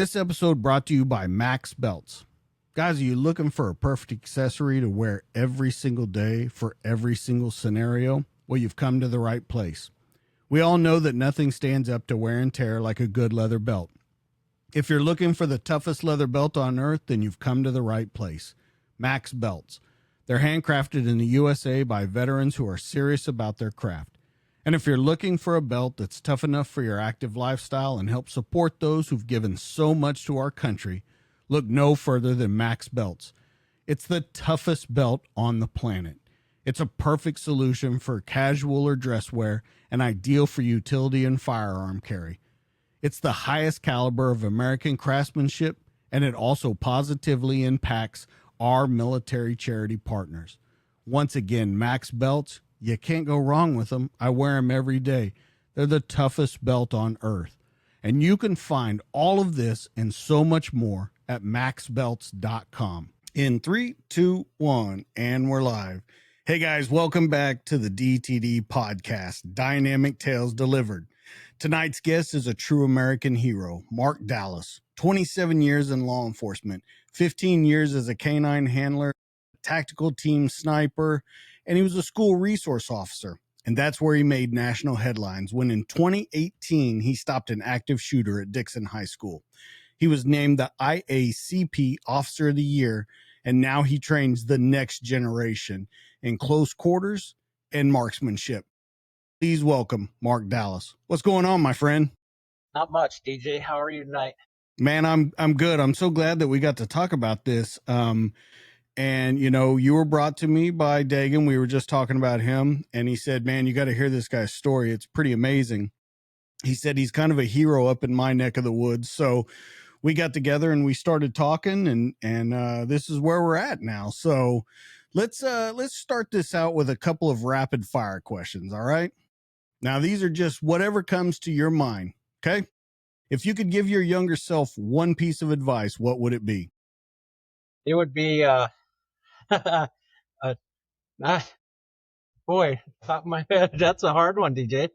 This episode brought to you by Max Belts. Guys, are you looking for a perfect accessory to wear every single day for every single scenario? Well, you've come to the right place. We all know that nothing stands up to wear and tear like a good leather belt. If you're looking for the toughest leather belt on earth, then you've come to the right place. Max Belts. They're handcrafted in the USA by veterans who are serious about their craft. And if you're looking for a belt that's tough enough for your active lifestyle and help support those who've given so much to our country, look no further than Max Belts. It's the toughest belt on the planet. It's a perfect solution for casual or dress wear and ideal for utility and firearm carry. It's the highest caliber of American craftsmanship, and it also positively impacts our military charity partners. Once again, Max Belts, you can't go wrong with them. I wear them every day. They're the toughest belt on earth. And you can find all of this and so much more at maxbelts.com. In 3, 2, 1, and we're live. Hey guys, welcome back to the DTD podcast, Dynamic Tales Delivered. Tonight's guest is a true American hero, Mark Dallas. 27 years in law enforcement, 15 years as a canine handler, tactical team sniper, and he was a school resource officer. And that's where he made national headlines when in 2018, he stopped an active shooter at Dixon High School. He was named the IACP Officer of the Year, and now he trains the next generation in close quarters and marksmanship. Please welcome Mark Dallas. What's going on, my friend? Not much, DJ. How are you tonight? Man, I'm good. I'm so glad that we got to talk about this. And, you know, you were brought to me by Dagan. We were just talking about him, and he said, man, you got to hear this guy's story. It's pretty amazing. He said he's kind of a hero up in my neck of the woods. So we got together and we started talking, and this is where we're at now. So let's start this out with a couple of rapid fire questions. All right. Now, these are just whatever comes to your mind. Okay. If you could give your younger self one piece of advice, what would it be? It would be, boy, top of my head. That's a hard one, DJ.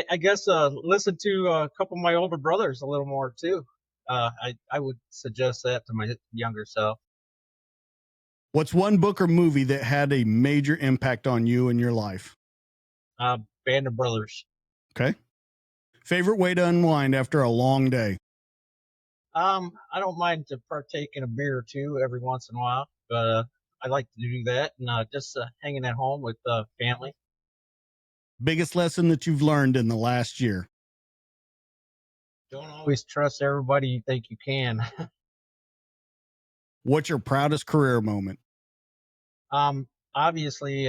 I guess, listen to a couple of my older brothers a little more too. I would suggest that to my younger self. What's one book or movie that had a major impact on you in your life? Band of Brothers. Okay. Favorite way to unwind after a long day? I don't mind to partake in a beer or two every once in a while, but I like to do that and just hanging at home with family. Biggest lesson that you've learned in the last year? Don't always trust everybody you think you can. What's your proudest career moment? Obviously,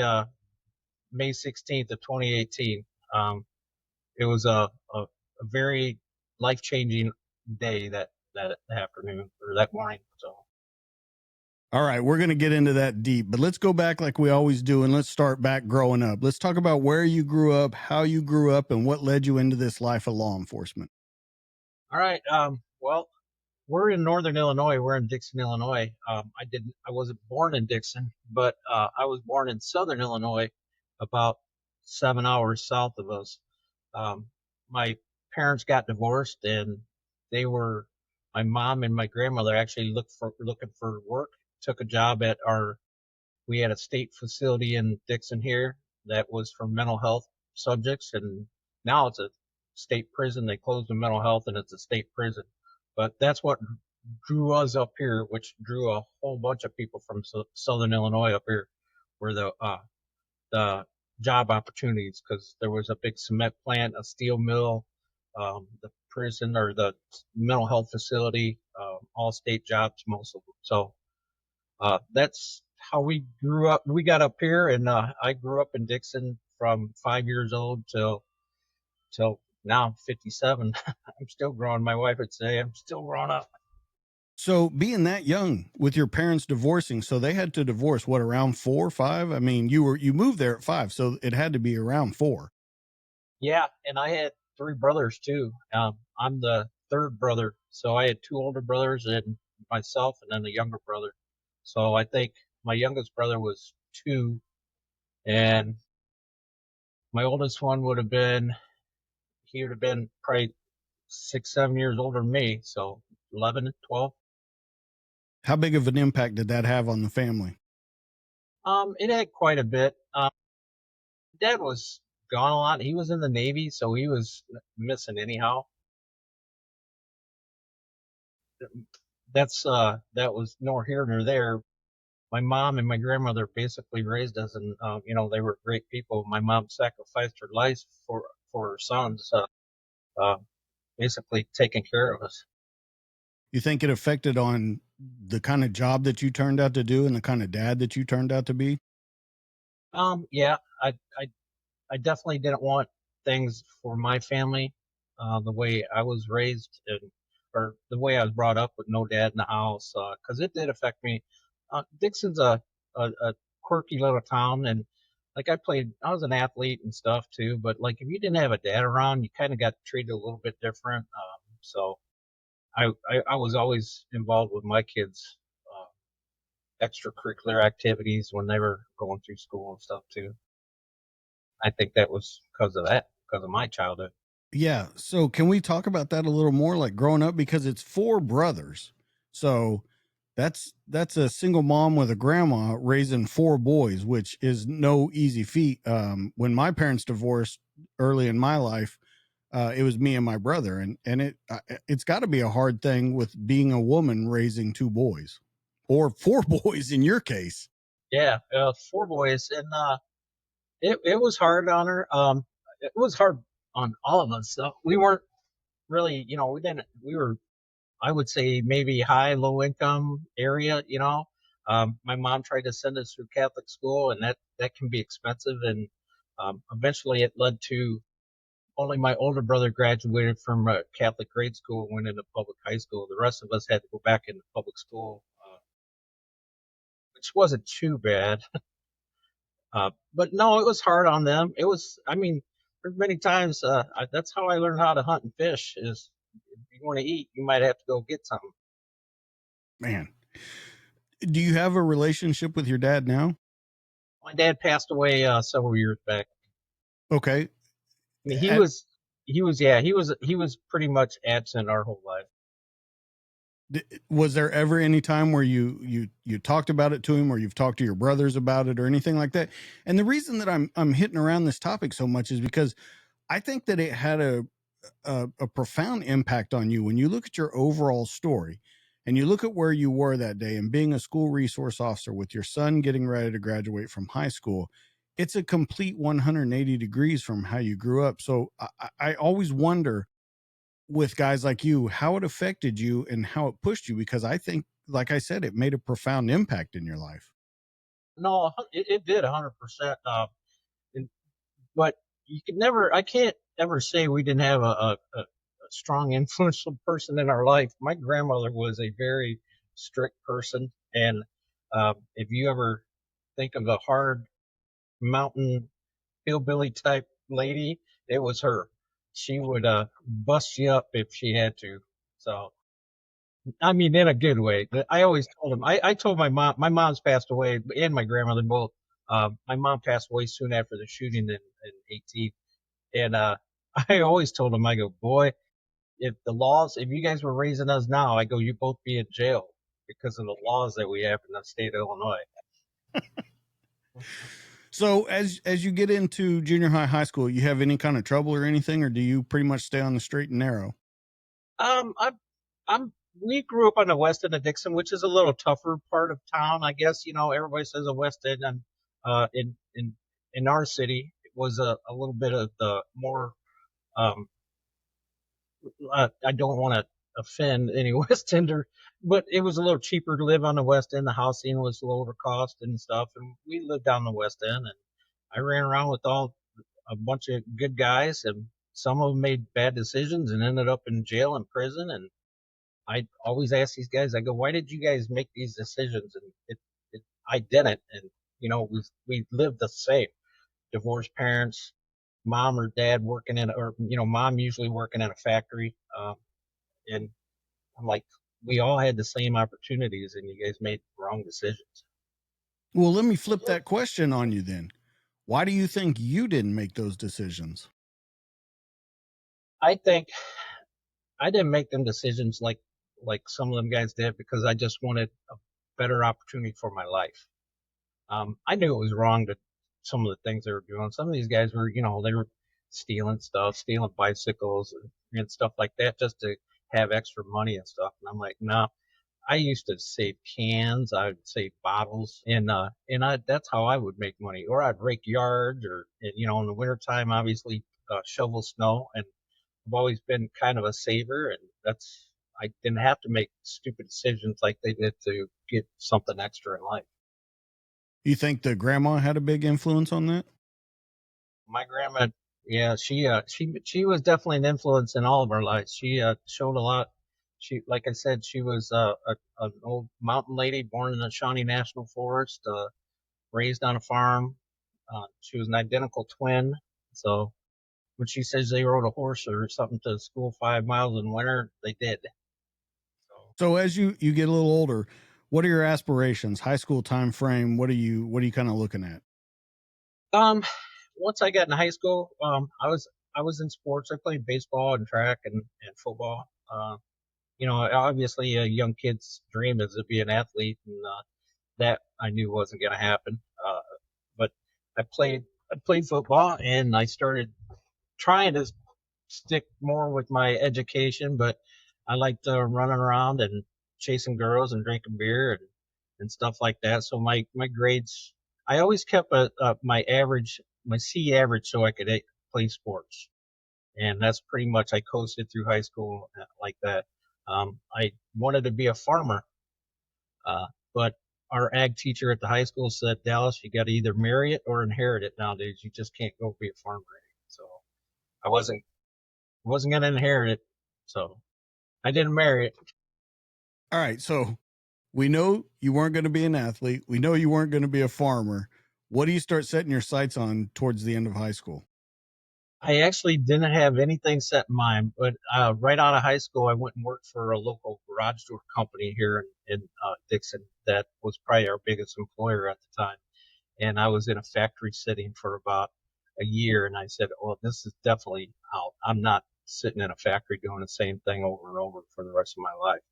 May 16th of 2018. It was a very life-changing day that afternoon or that morning. So. All right, we're going to get into that deep, but let's go back like we always do, and let's start back growing up. Let's talk about where you grew up, how you grew up, and what led you into this life of law enforcement. All right. Well, we're in Northern Illinois. We're in Dixon, Illinois. I wasn't born in Dixon, but I was born in Southern Illinois, about 7 hours south of us. My parents got divorced, and my mom and my grandmother actually looking for work. Took a job at we had a state facility in Dixon here that was for mental health subjects, and now it's a state prison. They closed the mental health, and it's a state prison. But that's what drew us up here, which drew a whole bunch of people from Southern Illinois up here, where the job opportunities, because there was a big cement plant, a steel mill, the prison or the mental health facility, all state jobs, most of them. So that's how we grew up. We got up here, and I grew up in Dixon from 5 years old till now I'm 57. I'm still growing. My wife would say I'm still growing up. So being that young with your parents divorcing, so they had to divorce, what, around 4 or 5? I mean, you moved there at 5, so it had to be around 4. Yeah, and I had 3 brothers too. I'm the third brother, so I had 2 older brothers and myself, and then a younger brother. So I think my youngest brother was 2, and my oldest one would have been probably 6, 7 years older than me. So 11, 12. How big of an impact did that have on the family? It had quite a bit. Dad was gone a lot. He was in the Navy, so he was missing anyhow. That was nor here nor there. My mom and my grandmother basically raised us, and they were great people. My mom sacrificed her life for her sons, uh, basically taking care of us. You think it affected on the kind of job that you turned out to do and the kind of dad that you turned out to be? Yeah, I definitely didn't want things for my family the way I was raised, or the way I was brought up with no dad in the house, because it did affect me. Dixon's a quirky little town, and like I was an athlete and stuff too, but like if you didn't have a dad around, you kind of got treated a little bit different. So I was always involved with my kids' extracurricular activities when they were going through school and stuff too. I think that was because of my childhood. Yeah. So can we talk about that a little more, like growing up, because it's four brothers. So that's a single mom with a grandma raising four boys, which is no easy feat. When my parents divorced early in my life, it was me and my brother, and it's got to be a hard thing with being a woman raising two boys or four boys in your case. Yeah, four boys, and it was hard on her. It was hard on all of us. So we weren't really, we didn't. We were, I would say, maybe high, low income area. My mom tried to send us through Catholic school, and that can be expensive. And eventually, it led to only my older brother graduated from Catholic grade school and went into public high school. The rest of us had to go back into public school, which wasn't too bad. But no, it was hard on them. I mean, there's many times that's how I learned how to hunt and fish. Is if you want to eat, you might have to go get something. Man, do you have a relationship with your dad now? My dad passed away several years back. Okay. I mean, At, he was pretty much absent our whole life. was there ever any time where you talked about it to him, or you've talked to your brothers about it, or anything like that? And the reason that I'm hitting around this topic so much is because I think that it had a profound impact on you when you look at your overall story and you look at where you were that day and being a school resource officer with your son getting ready to graduate from high school. It's a complete 180 degrees from how you grew up. So I always wonder with guys like you how it affected you and how it pushed you, because I think, like I said, it made a profound impact in your life. No, it did 100%. But I can't ever say we didn't have a strong, influential person in our life. My grandmother was a very strict person. And if you ever think of a hard mountain hillbilly type lady, it was her. She would bust you up if she had to. So, I mean, in a good way. I always told him, I told my mom's passed away, and my grandmother both. My mom passed away soon after the shooting in 18. And I always told him, I go, boy, if you guys were raising us now, I go, you both be in jail because of the laws that we have in the state of Illinois. So as you get into junior high, high school, you have any kind of trouble or anything, or do you pretty much stay on the straight and narrow? Um, I'm, we grew up on the west end of Dixon, which is a little tougher part of town, I guess. Everybody says the west end, and in our city, it was a little bit of the more, um, I don't want to offend any West Ender, but it was a little cheaper to live on the West End. The housing was lower cost and stuff, and we lived down the West End. And I ran around with a bunch of good guys, and some of them made bad decisions and ended up in jail and prison. And I always ask these guys, I go, "Why did you guys make these decisions?" And I didn't. And we lived the same. Divorced parents, mom or dad working or mom usually working in a factory. And I'm like, we all had the same opportunities, and you guys made wrong decisions. Well, let me flip that question on you then. Why do you think you didn't make those decisions? I think I didn't make them decisions like some of them guys did because I just wanted a better opportunity for my life. I knew it was wrong to some of the things they were doing. Some of these guys were, they were stealing stuff, stealing bicycles and stuff like that just to have extra money and stuff. And I'm like, no, nah. I used to save cans, I would save bottles, and that's how I would make money. Or I'd rake yards, or in the wintertime, obviously shovel snow. And I've always been kind of a saver, and I didn't have to make stupid decisions like they did to get something extra in life. You think the grandma had a big influence on that? My grandma, yeah, she was definitely an influence in all of our lives. She showed a lot. Like I said, she was an old mountain lady born in the Shawnee National Forest, raised on a farm. She was an identical twin. So when she says they rode a horse or something to school 5 miles in winter, they did. So, So as you get a little older, what are your aspirations? High school time frame? What are you kind of looking at? um, once I got in high school, I was in sports. I played baseball and track and football. Obviously a young kid's dream is to be an athlete, and that I knew wasn't going to happen. But I played football, and I started trying to stick more with my education, but I liked running around and chasing girls and drinking beer and stuff like that. So my grades, I always kept my C average, so I could play sports, and that's pretty much I coasted through high school like that. I wanted to be a farmer, but our ag teacher at the high school said, Dallas, you got to either marry it or inherit it nowadays. You just can't go be a farmer. So I wasn't going to inherit it, so I didn't marry it. All right, so we know you weren't going to be an athlete. We know you weren't going to be a farmer. What do you start setting your sights on towards the end of high school? I actually didn't have anything set in mind, but right out of high school, I went and worked for a local garage door company here in Dixon that was probably our biggest employer at the time. And I was in a factory setting for about a year, and I said, "Well, this is definitely out. I'm not sitting in a factory doing the same thing over and over for the rest of my life."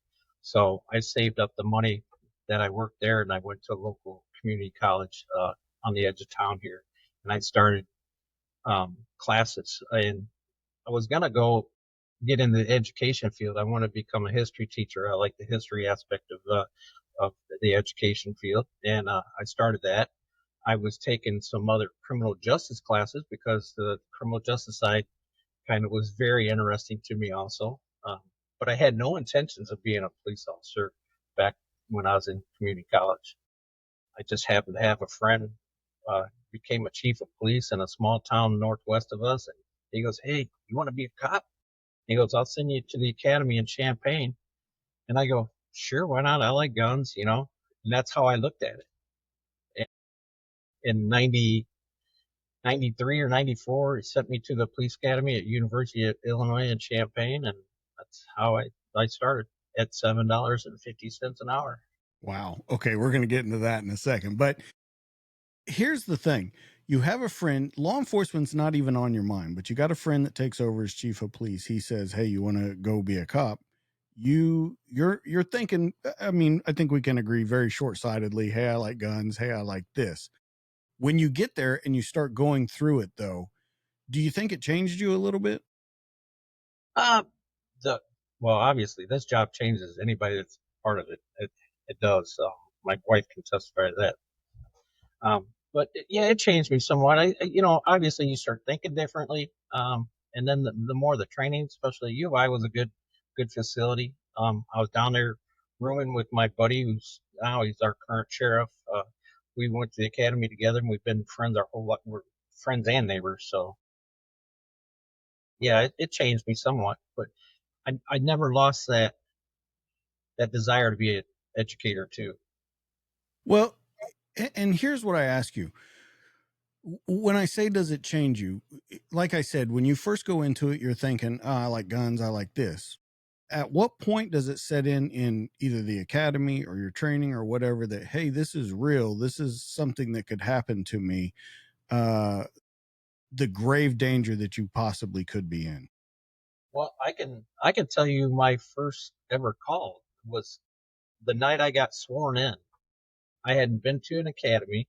So I saved up the money that I worked there, and I went to a local community college on the edge of town here, and I started classes. And I was gonna go get in the education field. I want to become a history teacher. I like the history aspect of the education field, and I started that. I was taking some other criminal justice classes because the criminal justice side kind of was very interesting to me also. But I had no intentions of being a police officer back when I was in community college. I just happened to have a friend became a chief of police in a small town northwest of us, and he goes, "Hey, you want to be a cop?" He goes, "I'll send you to the academy in Champaign." And I go, "Sure, why not? I like guns." And that's how I looked at it. In 93 or 94, he sent me to the police academy at University of Illinois in Champaign, and that's how I started at $7.50 an hour. Wow. Okay, we're going to get into that in a second. But here's the thing. You have a friend, law enforcement's not even on your mind, but you got a friend that takes over as chief of police. He says, "Hey, you want to go be a cop?" You're thinking, I mean, I think we can agree very short-sightedly, "Hey, I like guns. Hey, I like this." When you get there and you start going through it though, do you think it changed you a little bit? Uh, the well, obviously, this job changes anybody that's part of it. It does. My wife can testify to that. But yeah, it changed me somewhat. Obviously, you start thinking differently. And then the more the training, especially U of I was a good facility. I was down there rooming with my buddy, who's now he's our current sheriff. We went to the academy together, and we've been friends our whole life. We're friends and neighbors. So yeah, it changed me somewhat, but I never lost that desire to be an educator too. Well, and here's what I ask you. When I say does it change you, like I said, when you first go into it, you're thinking, "Oh, I like guns, I like this." At what point does it set in either the academy or your training or whatever that, hey, this is real, this is something that could happen to me, uh the grave danger that you possibly could be in? Well, I can tell you my first ever call was the night I got sworn in. I hadn't been to an academy.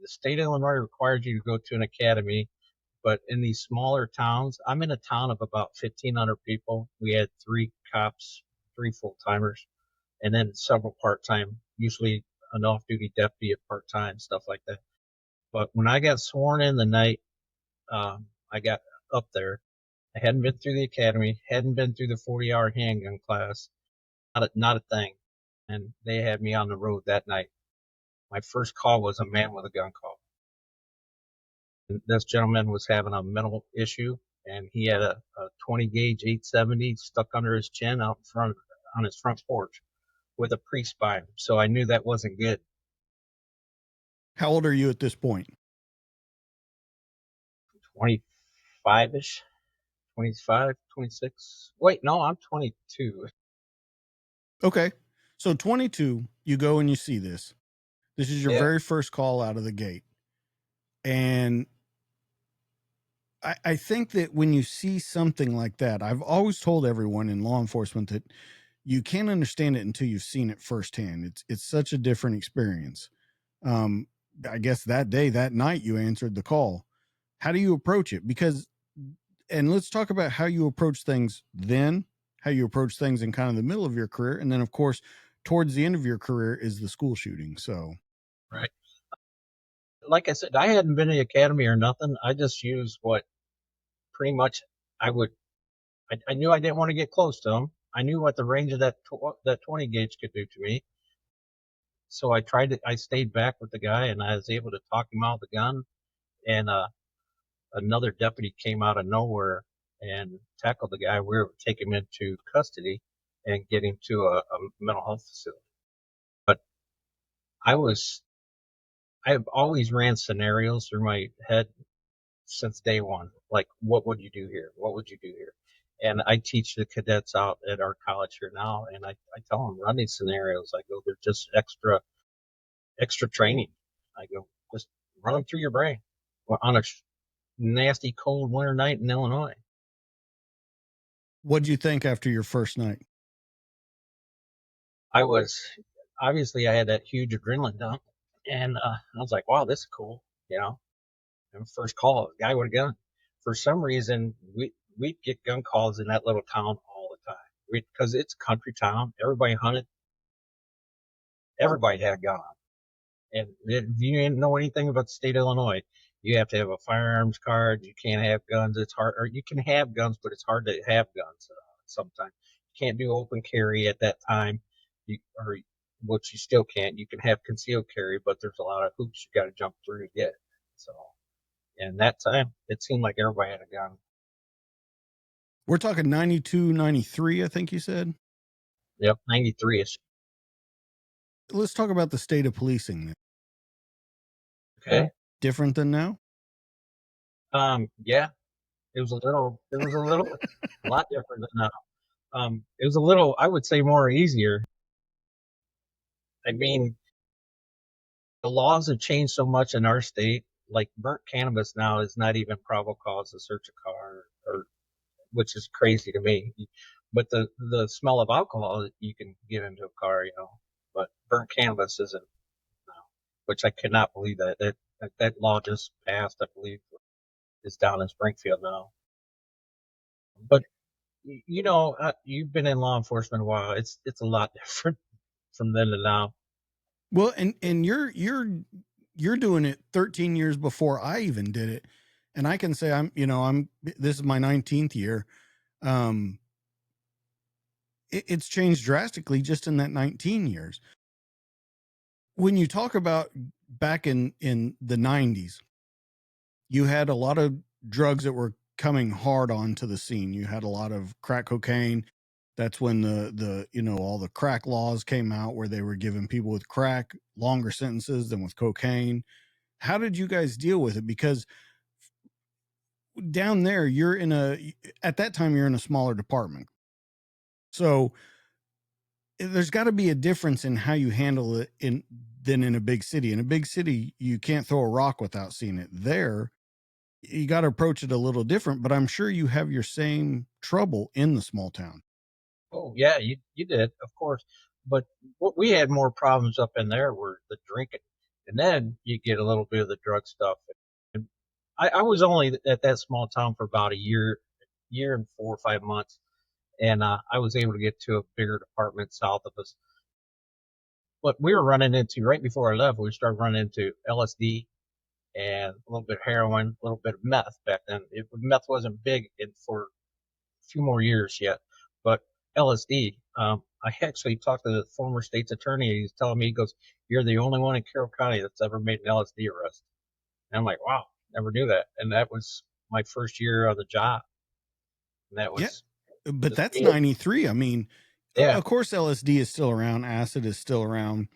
The state of Illinois requires you to go to an academy, but in these smaller towns, I'm in a town of about 1,500 people. We had 3 cops, 3 full timers, and then several part time, usually an off duty deputy at part time, stuff like that. But when I got sworn in the night I got up there, I hadn't been through the academy, hadn't been through the 40-hour handgun class, not a thing. And they had me on the road that night. My first call was a man with a gun call. And this gentleman was having a mental issue, and he had a 20 gauge 870 stuck under his chin out in front on his front porch with a priest by him. So I knew that wasn't good. How old are you at this point? 25 ish, 25, 26. Wait, no, I'm 22. Okay. So 22, you go and you see this. This is your Yeah, very first call out of the gate. And I think that when you see something like that, I've always told everyone in law enforcement that you can't understand it until you've seen it firsthand. It's such a different experience. Um, I guess that day, that night, you answered the call. How do you approach it? Because, and let's talk about how you approach things then, how you approach things in kind of the middle of your career, and then of course, towards the end of your career is the school shooting. So, right. Like I said, I hadn't been to the academy or nothing. I just used what pretty much I would. I knew I didn't want to get close to him. I knew what the range of that 20 gauge could do to me. So I tried to. I stayed back with the guy, and I was able to talk him out of the gun. And another deputy came out of nowhere and tackled the guy. We were to take him into custody and get him to a mental health facility. But I was. I've always ran scenarios through my head since day one. Like, what would you do here? What would you do here? And I teach the cadets out at our college here now, and I tell them run these scenarios. I go, they're just extra training. I go, just run them through your brain. Well, on a nasty cold winter night in Illinois. what do you think after your first night? I was obviously I had that huge adrenaline dump, and I was like, wow, this is cool, you know. And first call, a guy with a gun. For some reason, we'd get gun calls in that little town all the time because it's a country town. Everybody hunted. Everybody had a gun. And if you didn't know anything about the state of Illinois, you have to have a firearms card. You can't have guns. It's hard, or you can have guns, but it's hard to have guns sometimes. You can't do open carry at that time, or which you still can't. You can have concealed carry, but there's a lot of hoops you got to jump through to get. So, and that time, it seemed like everybody had a gun. We're talking 92, 93, I think you said. Yep, 93 is Let's talk about the state of policing. okay. Different than now? Yeah, a lot different than now. It was a little, I would say, more easier. I mean, the laws have changed so much in our state. Like burnt cannabis now is not even probable cause to search a car, or which is crazy to me. But the smell of alcohol you can get into a car, you know. But burnt cannabis isn't now, which I cannot believe that law just passed. I believe is down in Springfield now. But you know, you've been in law enforcement a while. It's a lot different from then to now. Well, and you're doing it 13 years before I even did it. And I can say I'm this is my 19th year. Um it's changed drastically just in that 19 years. When you talk about back in the 90s, you had a lot of drugs that were coming hard onto the scene. You had a lot of crack cocaine. That's when all the crack laws came out where they were giving people with crack longer sentences than with cocaine. How did you guys deal with it? Because down there, at that time, you're in a smaller department. So there's got to be a difference in how you handle it than in a big city. In a big city, you can't throw a rock without seeing it. There, You got to approach it a little different, but I'm sure you have your same trouble in the small town. Oh yeah, you did, of course. But what we had more problems up in there were the drinking, and then you get a little bit of the drug stuff. And I was only at that small town for about a year and 4 or 5 months, and I was able to get to a bigger department south of us. But we were running into right before I left, we started running into LSD and a little bit of heroin, a little bit of meth back then. Meth wasn't big for a few more years yet, but LSD. I actually talked to the former state's attorney. He's telling me, he goes, "You're the only one in Carroll County that's ever made an LSD arrest." And I'm like, "Wow, never knew that." And that was my first year on the job. And that Yeah. was But just that's being, 93. I mean, yeah, of course, LSD is still around, acid is still around.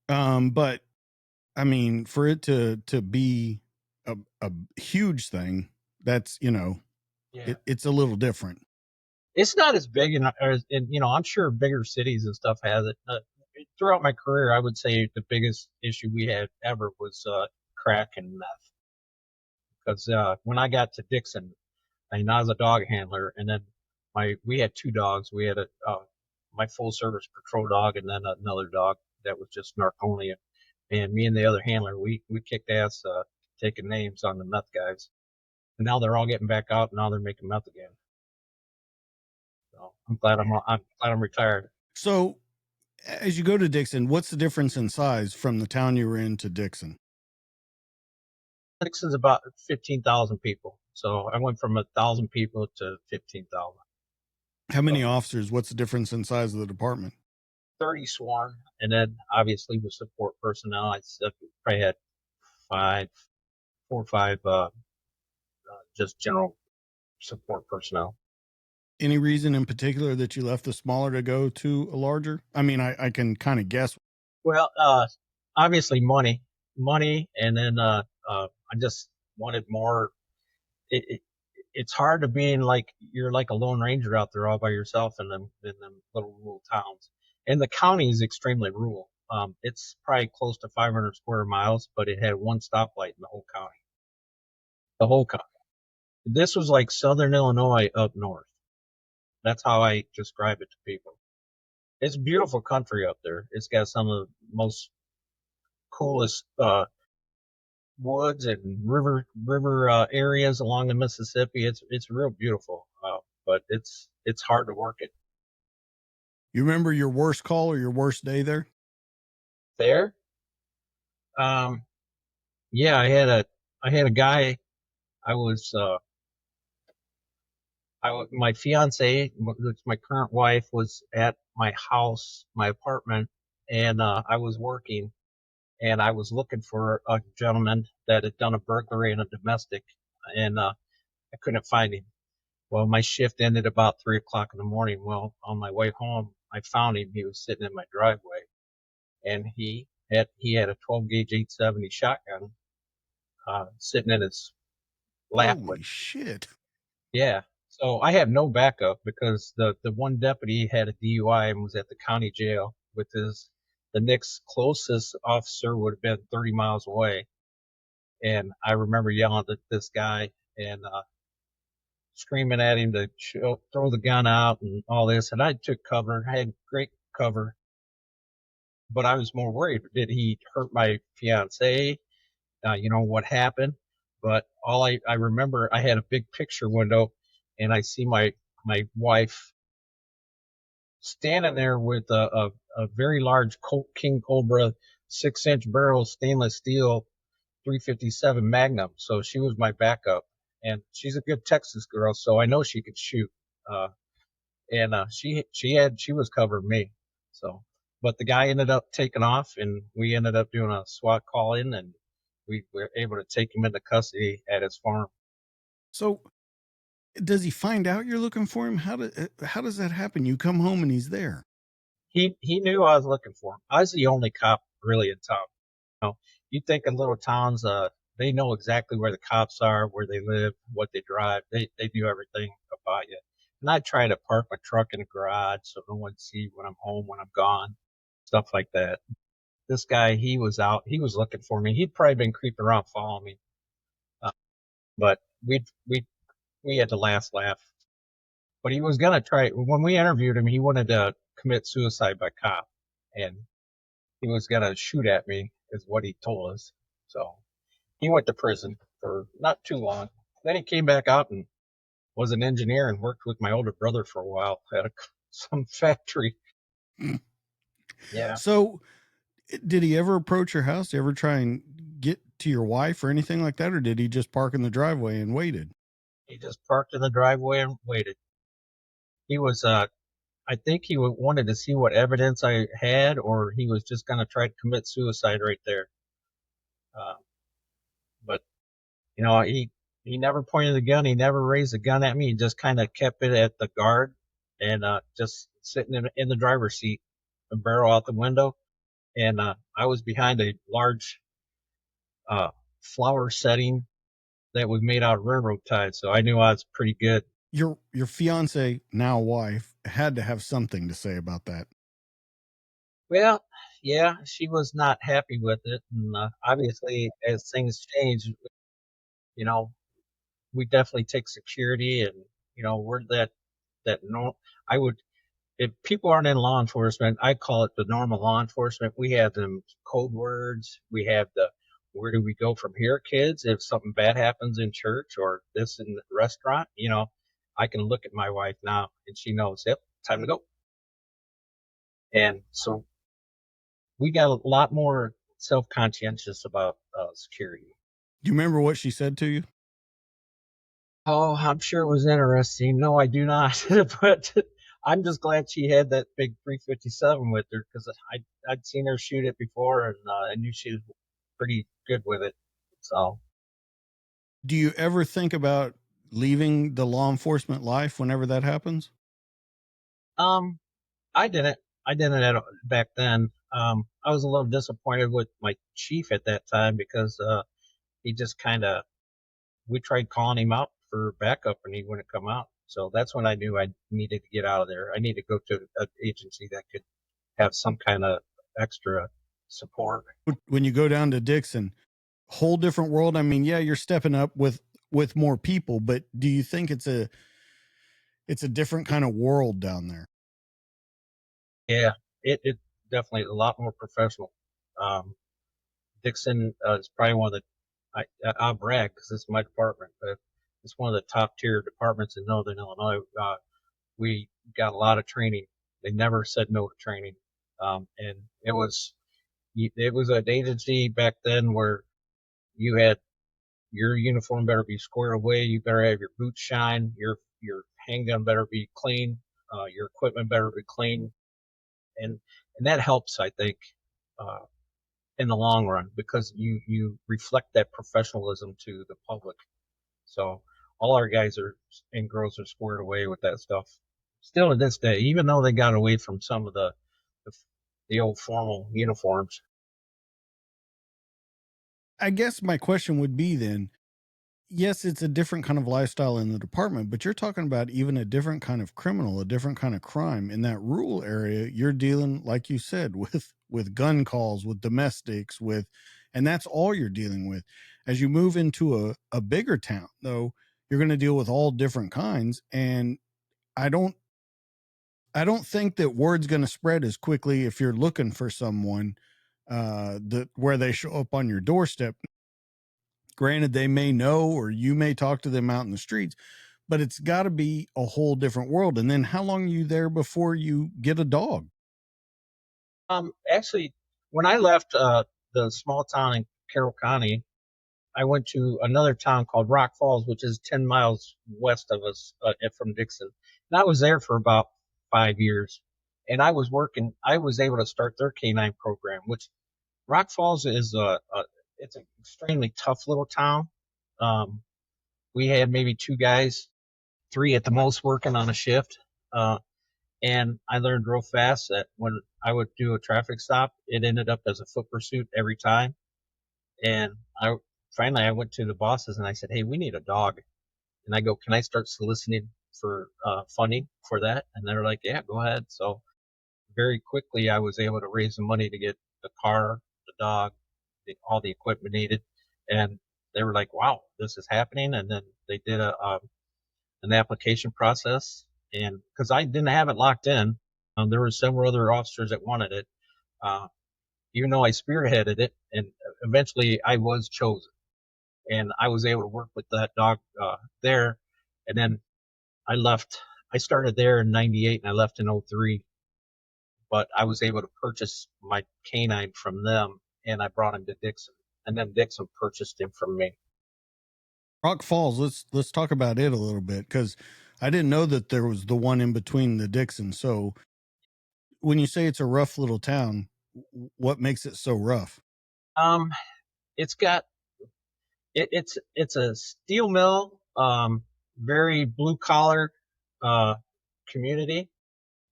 But I mean, for it to be a huge thing, that's, yeah. it's a little different. It's not as big, I'm sure bigger cities and stuff has it. Throughout my career, I would say the biggest issue we had ever was crack and meth. Because when I got to Dixon, I mean, I was a dog handler, and then we had two dogs. We had my full service patrol dog, and then another dog that was just narc only. And me and the other handler, we kicked ass, taking names on the meth guys. And now they're all getting back out, and now they're making meth again. So I'm glad I'm retired. So as you go to Dixon, what's the difference in size from the town you were in to Dixon? Dixon's about 15,000 people. So I went from 1,000 people to 15,000. How So many officers? What's the difference in size of the department? 30 sworn, and then obviously with support personnel, probably had five, 4 or 5, just general support personnel. Any reason in particular that you left the smaller to go to a larger? I mean, I can kind of guess. Well, obviously money, and then I just wanted more. It, it, it's hard to be in, like, you're like a lone ranger out there all by yourself in them little rural towns. And the county is extremely rural. It's probably close to 500 square miles, but it had one stoplight in the whole county. The whole county. This was like Southern Illinois up north. That's how I describe it to people. It's beautiful country up there. It's got some of the most coolest woods and river areas along the Mississippi. It's real beautiful, but it's hard to work it You remember your worst call or your worst day there? there. Um, yeah, I had a guy. I was my fiance, which my current wife, was at my house, my apartment, and I was working, and I was looking for a gentleman that had done a burglary in a domestic, and I couldn't find him. Well, my shift ended about 3 o'clock in the morning. Well, on my way home, I found him. He was sitting in my driveway, and he had a 12 gauge 870 shotgun sitting in his lap. With Holy shit. Yeah. So I have no backup because the one deputy had a DUI and was at the county jail with the next closest officer would have been 30 miles away. And I remember yelling at this guy and screaming at him to throw the gun out and all this. And I took cover. I had great cover, but I was more worried. Did he hurt my fiance? What happened? But I remember, I had a big picture window, and I see my wife standing there with a very large King Cobra 6-inch barrel stainless steel 357 Magnum. So she was my backup, and she's a good Texas girl, so I know she could shoot. Uh, and she was covering me. So, but the guy ended up taking off, and we ended up doing a SWAT call in, and we were able to take him into custody at his farm. So does he find out you're looking for him? How does that happen? You come home and he's there. He knew I was looking for him. I was the only cop really in town. You think in little towns, they know exactly where the cops are, where they live, what they drive. They do everything about you. And I try to park my truck in the garage so no one see when I'm home, when I'm gone, stuff like that. This guy, he was out. He was looking for me. He'd probably been creeping around following me. but we had the last laugh. But he was gonna try when we interviewed him. He wanted to commit suicide by cop, and he was gonna shoot at me, is what he told us. So he went to prison for not too long. Then he came back out and was an engineer and worked with my older brother for a while at some factory. Yeah, So, did he ever approach your house? Did he ever try and get to your wife or anything like that? Or did he just park in the driveway and waited? he just parked in the driveway and waited. He was, I think he wanted to see what evidence I had, or he was just going to try to commit suicide right there. Uh, but he never pointed the gun. He never raised a gun at me. He just kind of kept it at the guard and just sitting in the driver's seat, a barrel out the window. And I was behind a large uh, flower setting that was made out of railroad ties, so I knew I was pretty good. Your fiance, now wife, had to have something to say about that. Well, yeah, she was not happy with it, and obviously, as things change, you know, we definitely take security, and we're that no, I would if people aren't in law enforcement, I call it the normal law enforcement. We have them code words. We have the where do we go from here, kids? If something bad happens in church or this in the restaurant, I can look at my wife now and she knows, yep, time to go. And so we got a lot more self conscientious about security. Do you remember what she said to you? Oh, I'm sure it was interesting. No, I do not. But I'm just glad she had that big 357 with her because I'd seen her shoot it before, and I knew she was pretty good with it. So, Do you ever think about leaving the law enforcement life whenever that happens? um, I didn't. I didn't back then. I was a little disappointed with my chief at that time because he just kind of we tried calling him out for backup and he wouldn't come out. So that's when I knew I needed to get out of there. I need to go to an agency that could have some kind of extra support. When you go down to Dixon, whole different world. I mean, yeah, you're stepping up with more people, but do you think it's a different kind of world down there? Yeah, it definitely a lot more professional. Um, Dixon is probably one of the I'll brag because it's my department, but it's one of the top tier departments in Northern Illinois. We got a lot of training. They never said no to training, and it was an agency back then where you had your uniform better be squared away. You better have your boots shine. Your handgun better be clean. Your equipment better be clean, and that helps, I think, uh, in the long run because you reflect that professionalism to the public. So all our guys are and girls are squared away with that stuff. Still to this day, even though they got away from some of the, the old formal uniforms. I guess my question would be then, yes, it's a different kind of lifestyle in the department, but you're talking about even a different kind of criminal, a different kind of crime. In that rural area, you're dealing, like you said, with gun calls, with domestics, and that's all you're dealing with. As you move into a bigger town, though, you're going to deal with all different kinds. And I don't I don't think that word's going to spread as quickly if you're looking for someone that where they show up on your doorstep. Granted, they may know or you may talk to them out in the streets, but it's got to be a whole different world. And then how long are you there before you get a dog? Actually, when I left the small town in Carroll County, I went to another town called Rock Falls, which is 10 miles west of us from Dixon. And I was there for about 5 years. And I was working, I was able to start their canine program, which Rock Falls is it's an extremely tough little town. Um, we had maybe two guys, three at the most working on a shift. Uh, and I learned real fast that when I would do a traffic stop, it ended up as a foot pursuit every time. And I went to the bosses and I said, "Hey, we need a dog." And I go, "Can I start soliciting for funding for that?" And they're like, "Yeah, go ahead." So very quickly, I was able to raise the money to get the car, the dog, all the equipment needed, and they were like, "Wow, this is happening," and then they did an application process, and because I didn't have it locked in, there were several other officers that wanted it. Uh, even though I spearheaded it, and eventually I was chosen, and I was able to work with that dog there, and then I left. I started there in '98, and I left in '03. But I was able to purchase my canine from them, and I brought him to Dixon, and then Dixon purchased him from me. Rock Falls. Let's talk about it a little bit because I didn't know that there was the one in between the Dixon. So when you say it's a rough little town, what makes it so rough? Um, it's got it's a steel mill, very blue collar uh, community,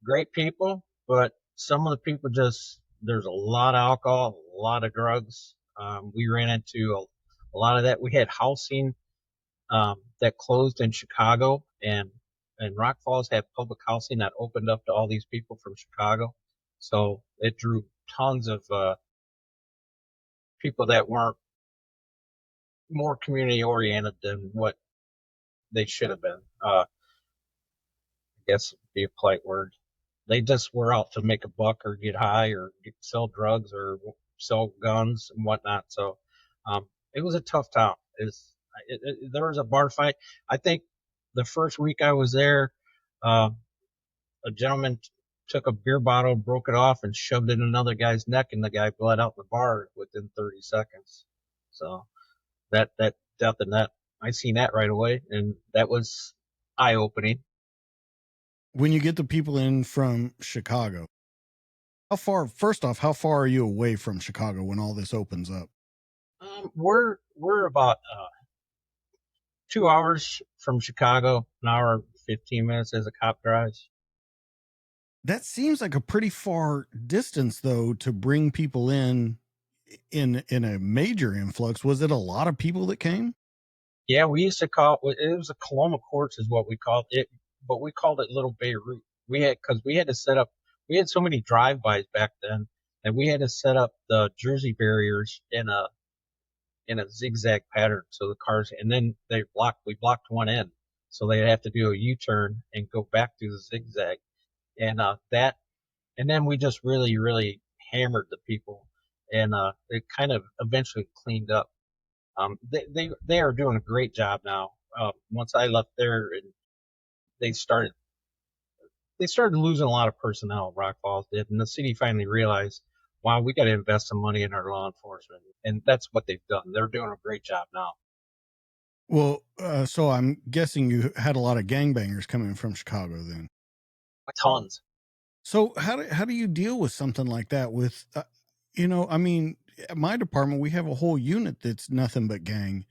great people, but some of the people just there's a lot of alcohol, a lot of drugs. We ran into a lot of that. We had housing that closed in Chicago, and Rock Falls had public housing that opened up to all these people from Chicago. So it drew tons of people that weren't more community oriented than what they should have been. I guess would be a polite word. They just were out to make a buck or get high or sell drugs or sell guns and whatnot. So it was a tough town. There was a bar fight. I think the first week I was there, uh, a gentleman took a beer bottle, broke it off, and shoved it in another guy's neck, and the guy bled out in the bar within 30 seconds. So that death and that I seen that right away, and that was eye opening. When you get the people in from Chicago, how far? First off, how far are you away from Chicago when all this opens up? We're about 2 hours from Chicago, an hour 15 minutes as a cop drives. That seems like a pretty far distance, though, to bring people in a major influx. Was it a lot of people that came? Yeah, we used to call it was a Coloma Courts is what we called it, but we called it Little Beirut. We had because we had to set up. We had so many drive-bys back then, and we had to set up the Jersey barriers in a zigzag pattern so the cars. And then we blocked one end, so they'd have to do a U-turn and go back through the zigzag, and that and then we just really hammered the people, and it kind of eventually cleaned up. They are doing a great job now. Once I left there, and they started they started losing a lot of personnel. Rock Falls did, and the city finally realized, wow, we got to invest some money in our law enforcement, and that's what they've done. They're doing a great job now. Well, so I'm guessing you had a lot of gangbangers coming from Chicago then. Tons. So how do you deal with something like that? With I mean, at my department we have a whole unit that's nothing but gang.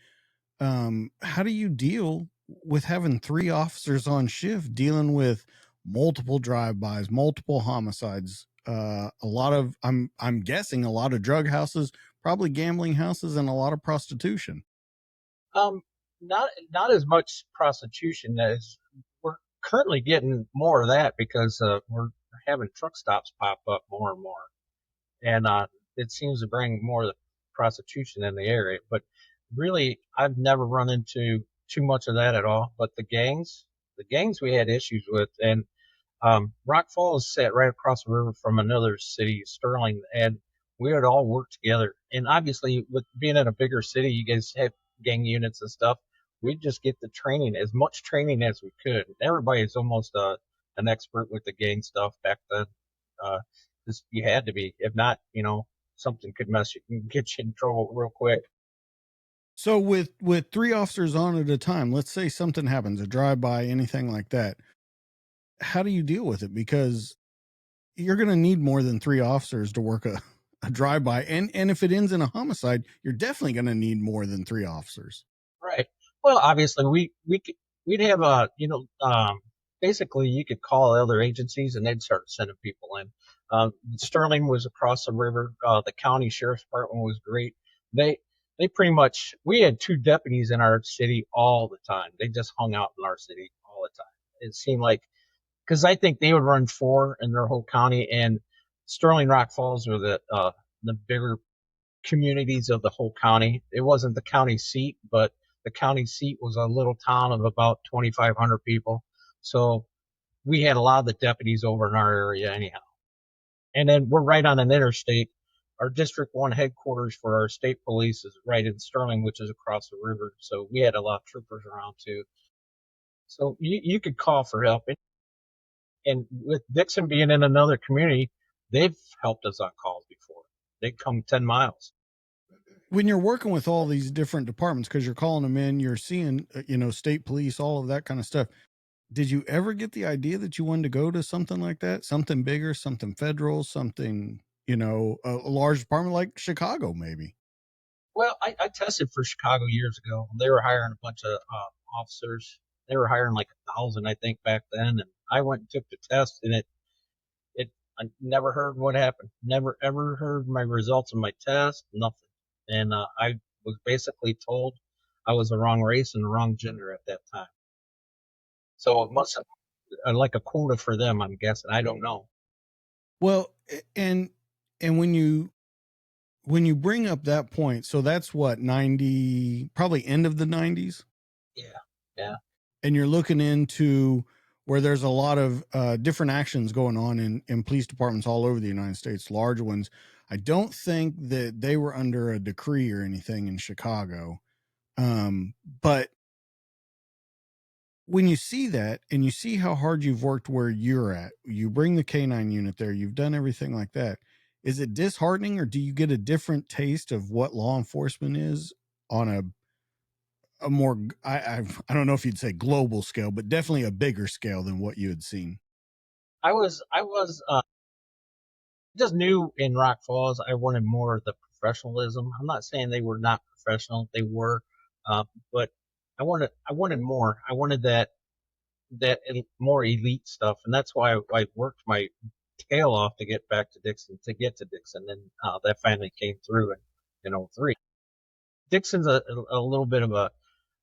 How do you deal with having three officers on shift dealing with multiple drive-bys, multiple homicides, a lot of I'm guessing a lot of drug houses, probably gambling houses, and a lot of prostitution. Um, not as much prostitution as we're currently getting more of that because we're having truck stops pop up more and more, and it seems to bring more of the prostitution in the area. But really, I've never run into too much of that at all. But the gangs we had issues with, and Rock Falls sat right across the river from another city, Sterling, and we would all work together. And obviously, with being in a bigger city, you guys have gang units and stuff. We'd just get the training, as much training as we could. Everybody's almost an expert with the gang stuff back then. Uh, just you had to be. If not, something could mess you, get you in trouble real quick. So with three officers on at a time, let's say something happens, a drive-by, anything like that. How do you deal with it? Because you're going to need more than three officers to work a drive-by, and if it ends in a homicide, you're definitely going to need more than three officers. Right. Well, obviously, we'd have basically you could call other agencies and they'd start sending people in. Sterling was across the river. The county sheriff's department was great. They they pretty much we had two deputies in our city all the time. They just hung out in our city all the time. It seemed like because I think they would run four in their whole county, and Sterling Rock Falls were the bigger communities of the whole county. It wasn't the county seat, but the county seat was a little town of about 2,500 people. So we had a lot of the deputies over in our area anyhow. And then we're right on an interstate. Our District 1 headquarters for our state police is right in Sterling, which is across the river. So we had a lot of troopers around too. So you could call for help. And with Dixon being in another community, they've helped us on calls before. They come 10 miles. When you're working with all these different departments, because you're calling them in, you're seeing, state police, all of that kind of stuff. Did you ever get the idea that you wanted to go to something like that? Something bigger, something federal, something, a large department like Chicago, maybe? Well, I tested for Chicago years ago. They were hiring a bunch of officers. They were hiring like 1,000, I think, back then. And I went and took the test, and I never heard what happened. Never ever heard my results of my test. Nothing. And I was basically told I was the wrong race and the wrong gender at that time. So it must have like a quota for them, I'm guessing. I don't know. Well, and when you bring up that point, so that's what, 90, probably end of the 90s, Yeah. Yeah. and you're looking into where there's a lot of different actions going on in police departments all over the United States, large ones. I don't think that they were under a decree or anything in Chicago. But when you see that and you see how hard you've worked where you're at, you bring the canine unit there, you've done everything like that. Is it disheartening, or do you get a different taste of what law enforcement is on a more, I don't know if you'd say global scale, but definitely a bigger scale than what you had seen? I was just knew in Rock Falls I wanted more of the professionalism. I'm not saying they were not professional; they were, but I wanted more. I wanted that more elite stuff, and that's why I worked my tail off to get back to Dixon, to get to Dixon, and that finally came through in '03. Dixon's a little bit of a,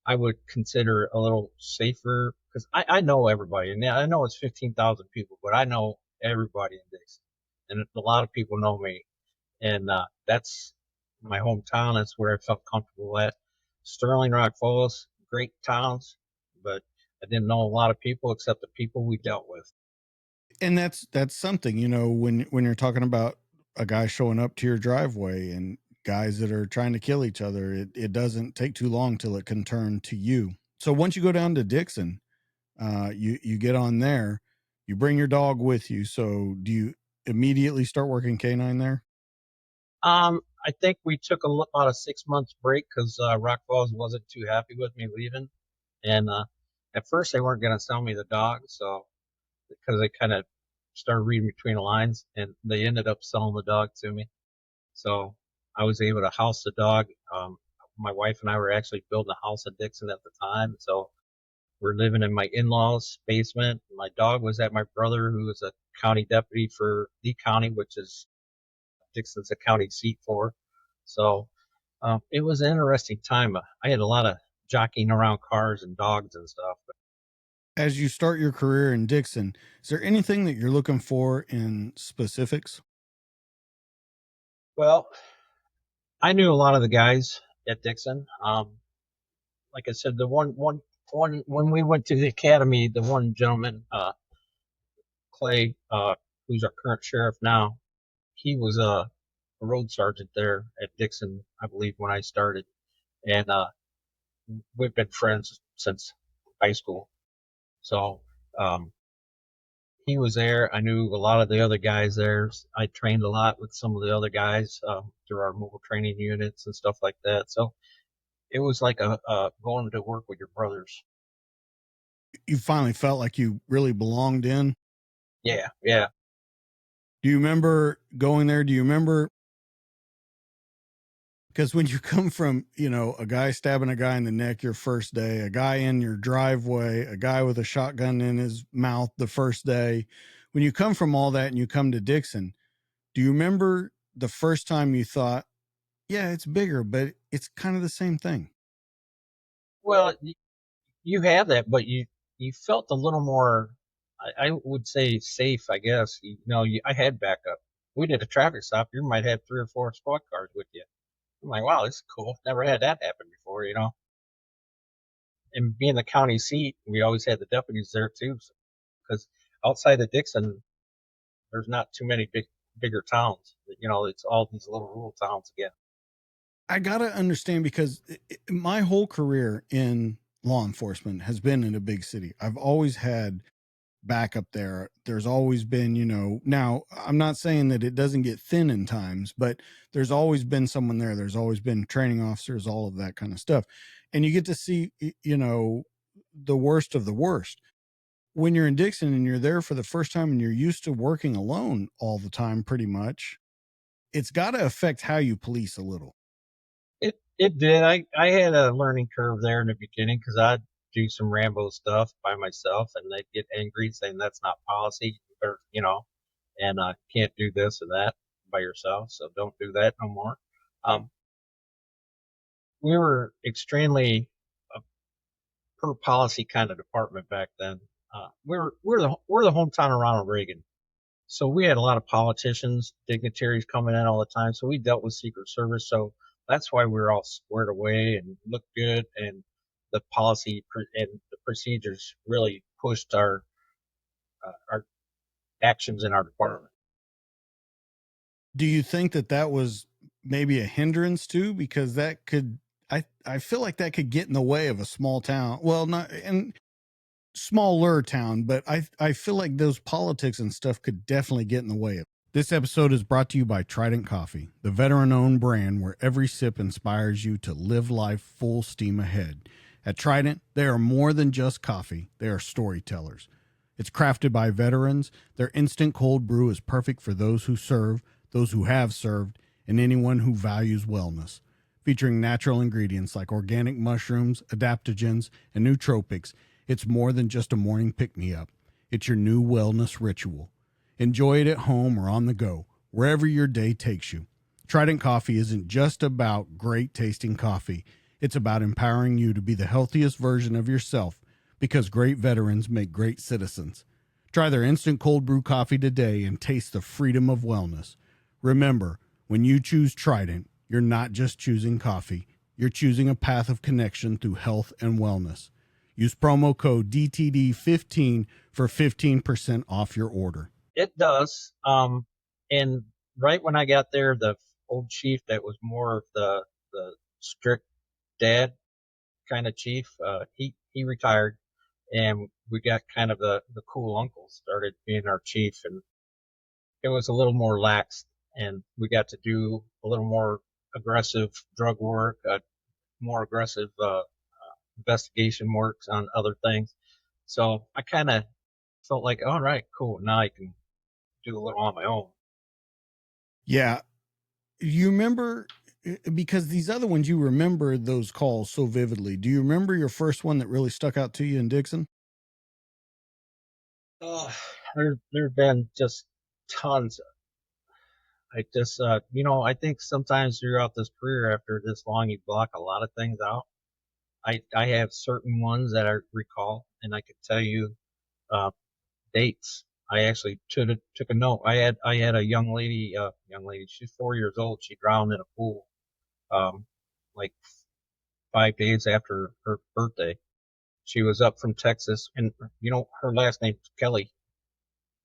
I would consider a little safer because I know everybody, and I know it's 15,000 people, but I know everybody in Dixon, and a lot of people know me, and that's my hometown. That's where I felt comfortable at. Sterling, Rock Falls, great towns, but I didn't know a lot of people except the people we dealt with. And that's something, when you're talking about a guy showing up to your driveway and guys that are trying to kill each other, it doesn't take too long till it can turn to you. So once you go down to Dixon, you get on there, you bring your dog with you. So do you immediately start working canine there? I think we took about a 6 months break because Rock Falls wasn't too happy with me leaving, and at first they weren't going to sell me the dog, so because they kind of started reading between the lines, and they ended up selling the dog to me. So I was able to house the dog. My wife and I were actually building a house in Dixon at the time, so we're living in my in-laws' basement. My dog was at my brother, who was a county deputy for the county, which is Dixon's a county seat for. So it was an interesting time. I had a lot of jockeying around cars and dogs and stuff. As you start your career in Dixon, is there anything that you're looking for in specifics? Well, I knew a lot of the guys at Dixon. Like I said, the one when we went to the academy, the one gentleman, Clay, who's our current sheriff now, he was a road sergeant there at Dixon, I believe, when I started, and we've been friends since high school. So um, he was there. I knew a lot of the other guys there. I trained a lot with some of the other guys through our mobile training units and stuff like that. So it was like a going to work with your brothers. You finally felt like you really belonged in? Yeah, yeah. Do you remember going there? Do you remember? Because when you come from, a guy stabbing a guy in the neck your first day, a guy in your driveway, a guy with a shotgun in his mouth the first day, when you come from all that and you come to Dixon, do you remember the first time you thought, yeah, it's bigger, but it's kind of the same thing? Well, you have that, but you felt a little more. I would say safe, I guess. I had backup. We did a traffic stop. You might have three or four squad cars with you. I'm like, wow, this is cool. Never had that happen before, you know. And being the county seat, we always had the deputies there too, because outside of Dixon, there's not too many bigger towns. You know, it's all these little rural towns again. I gotta understand because my whole career in law enforcement has been in a big city. I've always had backup there. There's always been, now I'm not saying that it doesn't get thin in times, but there's always been someone there. There's always been training officers, all of that kind of stuff. And you get to see, the worst of the worst. When you're in Dixon and you're there for the first time and you're used to working alone all the time, pretty much, it's got to affect how you police a little. It did. I had a learning curve there in the beginning because I'd do some Rambo stuff by myself, and they'd get angry saying that's not policy, or and can't do this and that by yourself, so don't do that no more. Um, we were extremely a per policy kind of department back then. We're the hometown of Ronald Reagan, so we had a lot of politicians, dignitaries coming in all the time. So we dealt with Secret Service. So that's why we were all squared away and looked good. And the policy and the procedures really pushed our actions in our department. Do you think that that was maybe a hindrance too? Because that could, I feel like that could get in the way of a small town. Well, not and smaller town, but I feel like those politics and stuff could definitely get in the way of. This episode is brought to you by Trident Coffee, the veteran-owned brand where every sip inspires you to live life full steam ahead. At Trident, they are more than just coffee; they are storytellers. It's crafted by veterans. Their instant cold brew is perfect for those who serve, those who have served, and anyone who values wellness. Featuring natural ingredients like organic mushrooms, adaptogens, and nootropics, it's more than just a morning pick-me-up. It's your new wellness ritual. Enjoy it at home or on the go, wherever your day takes you. Trident Coffee isn't just about great tasting coffee. It's about empowering you to be the healthiest version of yourself because great veterans make great citizens. Try their instant cold brew coffee today and taste the freedom of wellness. Remember, when you choose Trident, you're not just choosing coffee. You're choosing a path of connection through health and wellness. Use promo code DTD15 for 15% off your order. It does. And right when I got there, the old chief that was more of the strict dad kind of chief, he retired, and we got kind of the cool uncle started being our chief, and it was a little more lax, and we got to do a little more aggressive drug work, more aggressive investigation works on other things. So I kind of felt like, all right, cool, now I can do a little on my own. Yeah. You remember, because these other ones, you remember those calls so vividly. Do you remember your first one that really stuck out to you in Dixon? Oh, there've been just tons. I just, I think sometimes throughout this career, after this long, you block a lot of things out. I have certain ones that I recall, and I could tell you uh, dates. I actually took a note. I had a young lady. She's 4 years old. She drowned in a pool, um, like 5 days after her birthday. She was up from Texas, and her last name's Kelly,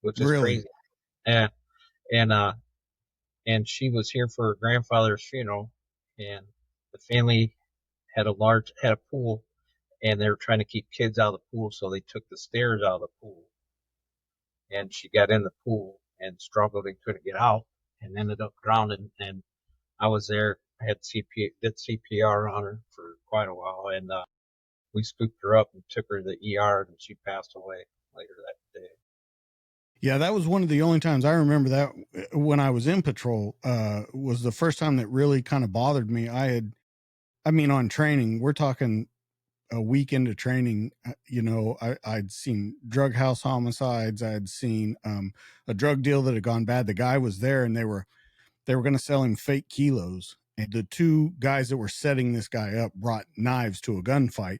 which is Really? crazy. And and and she was here for her grandfather's funeral, and the family had a pool, and they were trying to keep kids out of the pool, so they took the stairs out of the pool, and she got in the pool and struggled and couldn't get out, and ended up drowning. And I was there. I had did CPR on her for quite a while, and we scooped her up and took her to the ER, and she passed away later that day. Yeah, that was one of the only times I remember that when I was in patrol, was the first time that really kind of bothered me. On training, we're talking a week into training, I'd seen drug house homicides. I'd seen a drug deal that had gone bad. The guy was there and they were going to sell him fake kilos. And the two guys that were setting this guy up brought knives to a gunfight,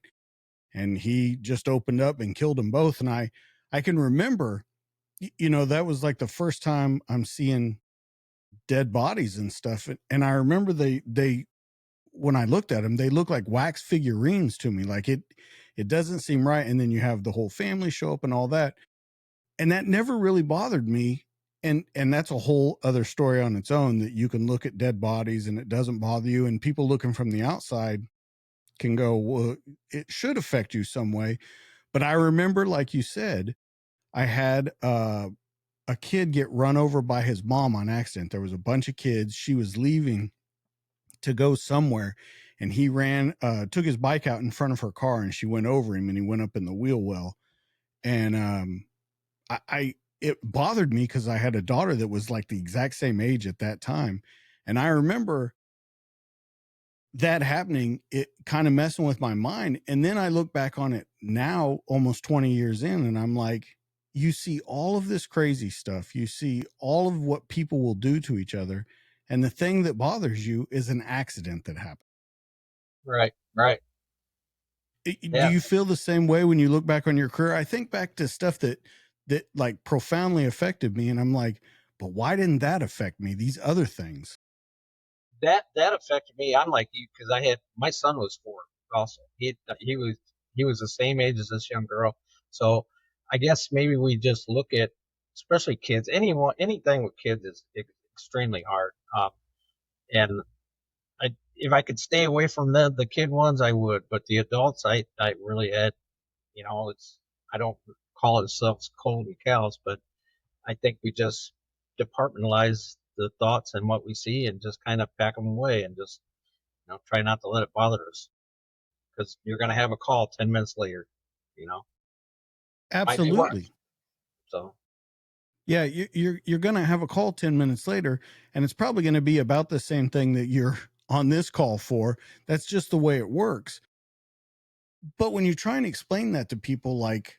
and he just opened up and killed them both. And I can remember, that was like the first time I'm seeing dead bodies and stuff. And I remember they when I looked at them, they look like wax figurines to me. Like it doesn't seem right. And then you have the whole family show up and all that. And that never really bothered me. And that's a whole other story on its own, that you can look at dead bodies and it doesn't bother you. And people looking from the outside can go, well, it should affect you some way. But I remember, like you said, I had a kid get run over by his mom on accident. There was a bunch of kids. She was leaving to go somewhere, and he ran, took his bike out in front of her car, and she went over him, and he went up in the wheel well. And I it bothered me because I had a daughter that was like the exact same age at that time, and I remember that happening, it kind of messing with my mind. And then I look back on it now, almost 20 years in, and I'm like, you see all of this crazy stuff. You see all of what people will do to each other. And the thing that bothers you is an accident that happened. Right, right. Do Yeah, you feel the same way when you look back on your career? I think back to stuff that like profoundly affected me. And I'm like, but why didn't that affect me? These other things. that affected me. I'm like you because I had my son was 4 also. He was the same age as this young girl. So I guess maybe we just look at, especially kids. Anything with kids is extremely hard. And if I could stay away from the kid ones, I would. But the adults, I really had, it's, I don't call it ourselves cold and callous, but I think we just departmentalize the thoughts and what we see and just kind of pack them away and just, try not to let it bother us because you're going to have a call 10 minutes later, you know, might be Absolutely. worse. So, Yeah, you're going to have a call 10 minutes later, and it's probably going to be about the same thing that you're on this call for. That's just the way it works. But when you try and explain that to people, like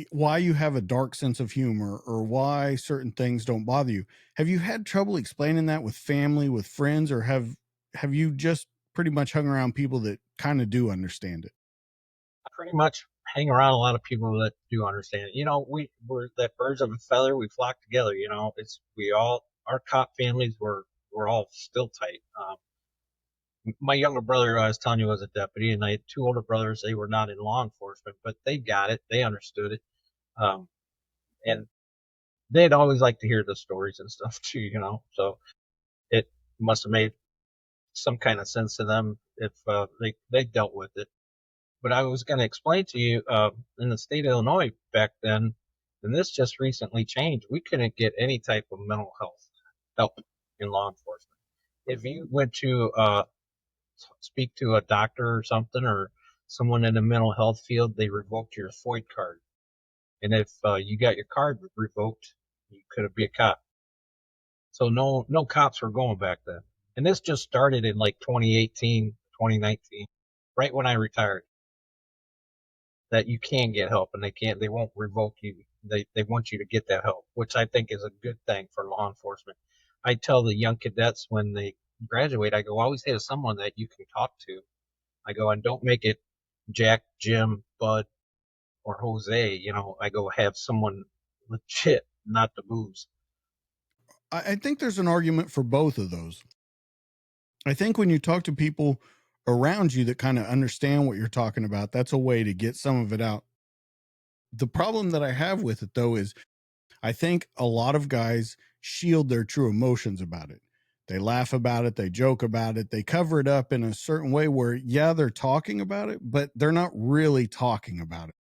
why you have a dark sense of humor or why certain things don't bother you, have you had trouble explaining that with family, with friends, or have you just pretty much hung around people that kind of do understand it? I pretty much hang around a lot of people that do understand it. We're that birds of a feather, we flock together, our cop families were all still tight. My younger brother, I was telling you, was a deputy, and I had 2 older brothers. They were not in law enforcement, but they got it. They understood it. Um, and they'd always like to hear the stories and stuff too, so it must have made some kind of sense to them if they dealt with it. But I was going to explain to you, in the state of Illinois back then, and this just recently changed, we couldn't get any type of mental health help in law enforcement. If you went to speak to a doctor or something, or someone in the mental health field, they revoked your FOID card. And if you got your card revoked, you couldn't be a cop. So no cops were going back then. And this just started in like 2018, 2019, right when I retired. That you can get help and they won't revoke you. They want you to get that help, which I think is a good thing for law enforcement. I tell the young cadets when they graduate, I go, always have someone that you can talk to. I go, and don't make it Jack, Jim, Bud, or Jose. I go, have someone legit, not the booze. I think there's an argument for both of those. I think when you talk to people around you that kind of understand what you're talking about, that's a way to get some of it out. The problem that I have with it, though, is I think a lot of guys shield their true emotions about it. They laugh about it, they joke about it, they cover it up in a certain way where, yeah, they're talking about it, but they're not really talking about it.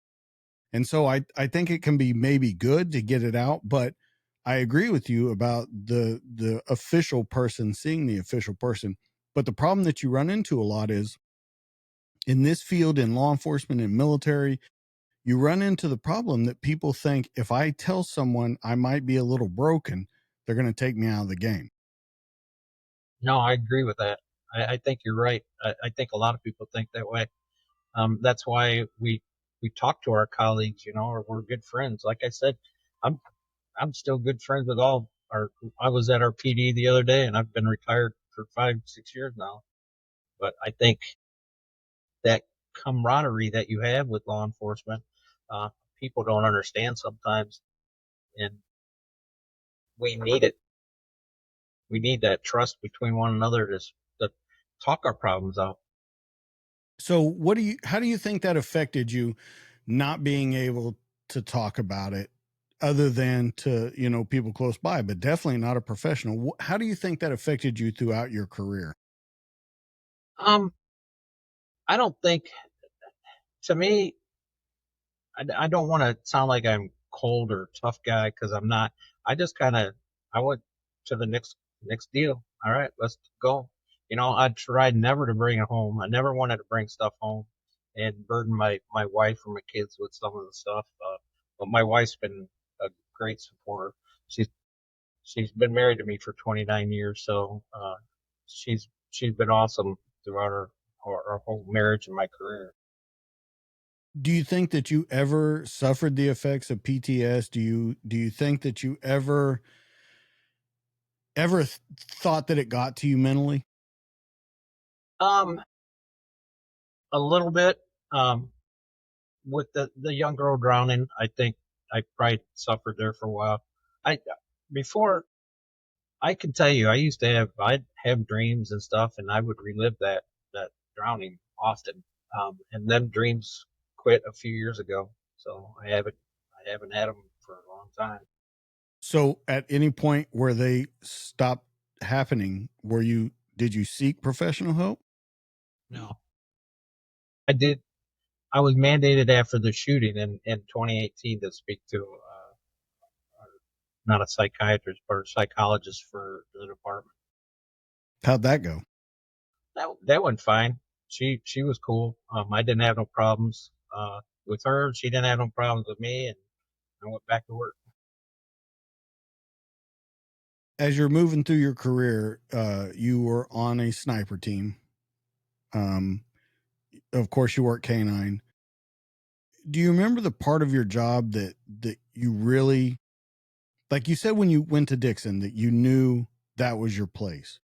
And so I think it can be maybe good to get it out, but I agree with you about the official person seeing the official person. But the problem that you run into a lot is in this field, in law enforcement and military, you run into the problem that people think if I tell someone I might be a little broken, they're going to take me out of the game. No, I agree with that. I think you're right. I think a lot of people think that way. That's why we talk to our colleagues, or we're good friends. Like I said, I'm I'm still good friends with all our. I was at our PD the other day, and I've been retired for 5, 6 years now. But I think that camaraderie that you have with law enforcement, uh, people don't understand sometimes, and we need it. We need that trust between one another to talk our problems out. So how do you think that affected you not being able to talk about it other than to, people close by, but definitely not a professional? How do you think that affected you throughout your career? Um, I don't think, to me, I don't want to sound like I'm cold or tough guy because I'm not. I just kind of I went to the next deal. All right, let's go. I tried never to bring it home. I never wanted to bring stuff home and burden my wife or my kids with some of the stuff. But my wife's been a great supporter. She's she's been married to me for 29 years, so she's been awesome throughout her whole marriage and my career. Do you think that you ever suffered the effects of PTS? Do you think that you ever thought that it got to you mentally? Um, a little bit. Um, with the young girl drowning, I think I probably suffered there for a while. I before I can tell you, I'd have dreams and stuff, and I would relive that drowning often. And then dreams quit a few years ago, so I haven't had them for a long time. So at any point where they stopped happening, did you seek professional help? No, I did. I was mandated after the shooting in 2018 to speak to not a psychiatrist but a psychologist for the department. How'd that go? That went fine. She was cool. I didn't have no problems with her. She didn't have no problems with me, and I went back to work. As you're moving through your career, you were on a sniper team. Um, of course, you work Canine. Do you remember the part of your job that you really like? You said when you went to Dixon that you knew that was your place.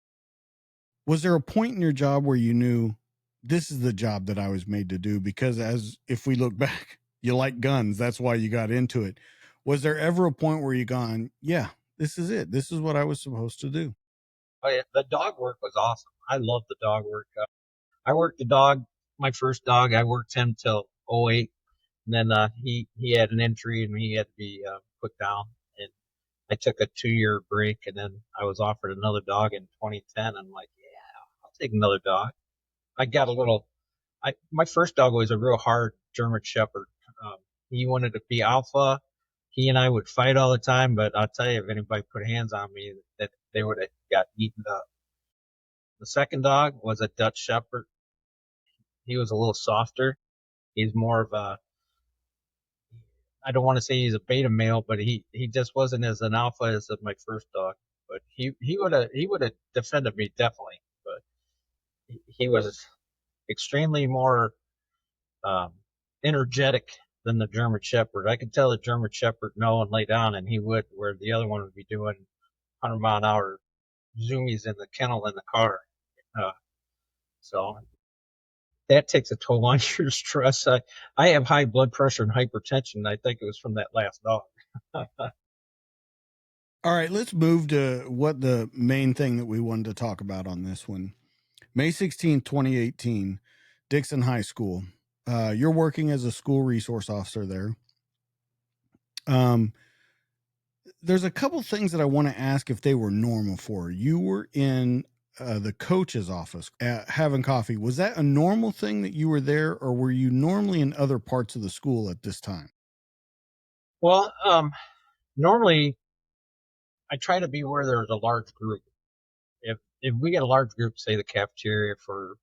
Was there a point in your job where you knew this is the job that I was made to do? Because as if we look back, you like guns. That's why you got into it. Was there ever a point where you gone, yeah, this is it. This is what I was supposed to do? Oh yeah, the dog work was awesome. I loved the dog work. I worked the dog, my first dog. I worked him till '08, and then he had an injury and he had to be put down. And I took a 2 year break, and then I was offered another dog in 2010. I'm like, yeah, I'll take another dog. I got a little. My first dog was a real hard German Shepherd. Um, he wanted to be alpha. He and I would fight all the time, but I'll tell you, if anybody put hands on me, that they would have got eaten up. The second dog was a Dutch Shepherd. He was a little softer. He's more of a, I don't want to say he's a beta male, but he just wasn't as an alpha as my first dog. But he would have defended me definitely. But he was extremely more um, energetic than the German Shepherd. I could tell the German Shepherd no and lay down, and he would, where the other one would be doing 100-mile-an-hour zoomies in the kennel in the car. Uh, so that takes a toll on your stress. I have high blood pressure and hypertension. I think it was from that last dog. All right, let's move to what the main thing that we wanted to talk about on this one. May 16th, 2018, Dixon High School. You're working as a school resource officer there. Um, there's a couple things that I want to ask if they were normal for you. You were in the coach's office having coffee. Was that a normal thing that you were there, or were you normally in other parts of the school at this time? Well, normally I try to be where there's a large group. If we get a large group, say the cafeteria for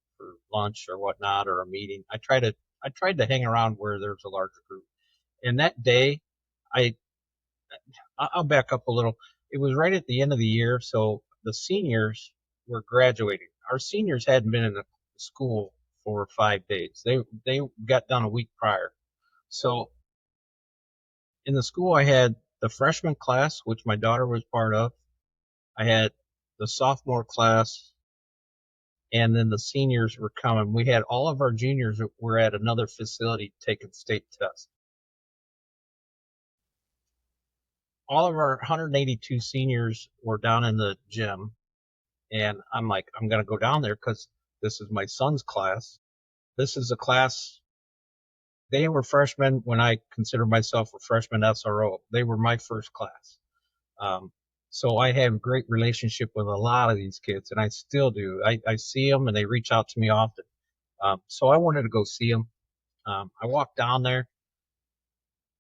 lunch or whatnot, or a meeting, I tried to hang around where there's a larger group. And that day, I I'll back up a little. It was right at the end of the year, so the seniors were graduating. Our seniors hadn't been in the school for 5 days. They got done a week prior. So in the school, I had the freshman class, which my daughter was part of. I had the sophomore class, and then the seniors were coming. We had all of our juniors that were at another facility taking state tests. All of our 182 seniors were down in the gym, and I'm like, I'm gonna go down there because This is my son's class. This is a class. They were freshmen when I considered myself a freshman SRO. They were my first class. Um, so I have a great relationship with a lot of these kids, and I still do. I see them, and they reach out to me often. So I wanted to go see them. I walked down there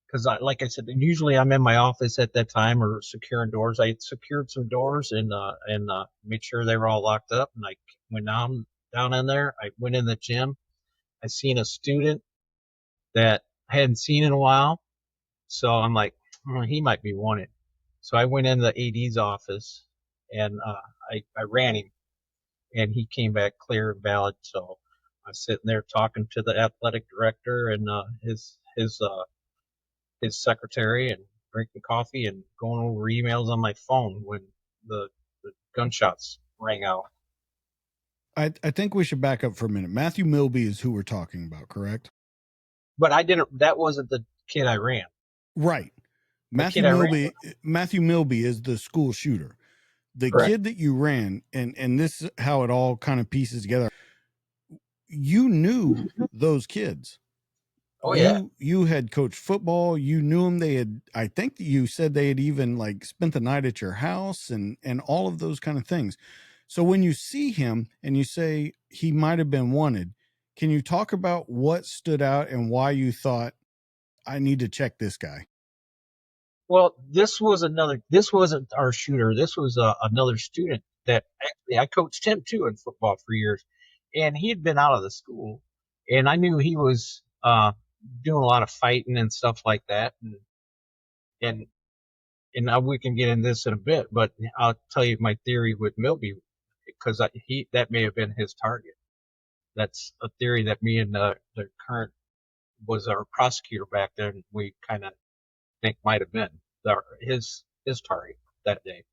because, like I said, usually I'm in my office at that time or securing doors. I secured some doors and made sure they were all locked up. And I went down in there. I went in the gym. I seen a student that I hadn't seen in a while. So I'm like, he might be wanted. So I went in the AD's office and I ran him, and he came back clear and valid. So I was sitting there talking to the athletic director and his secretary, and drinking coffee and going over emails on my phone when the, the gunshots rang out. I think we should back up for a minute. Matthew Milby is who we're talking about, correct? But I didn't. That wasn't the kid I ran. Right. The kid I ran. Matthew Milby is the school shooter. The Correct. kid that you ran, and this is how it all kind of pieces together. You knew those kids. Oh yeah. You had coached football. You knew them. They had, I think you said they had even like spent the night at your house and all of those kind of things. So when you see him and you say he might have been wanted, can you talk about what stood out and why you thought I need to check this guy? Well, this wasn't our shooter. This was another student that actually I coached him too in football for years, and he had been out of the school, and I knew he was doing a lot of fighting and stuff like that, and we can get into this in a bit, but I'll tell you my theory with Milby because that may have been his target. That's a theory that me and the current was our prosecutor back then. We kind of think might have been his target that day.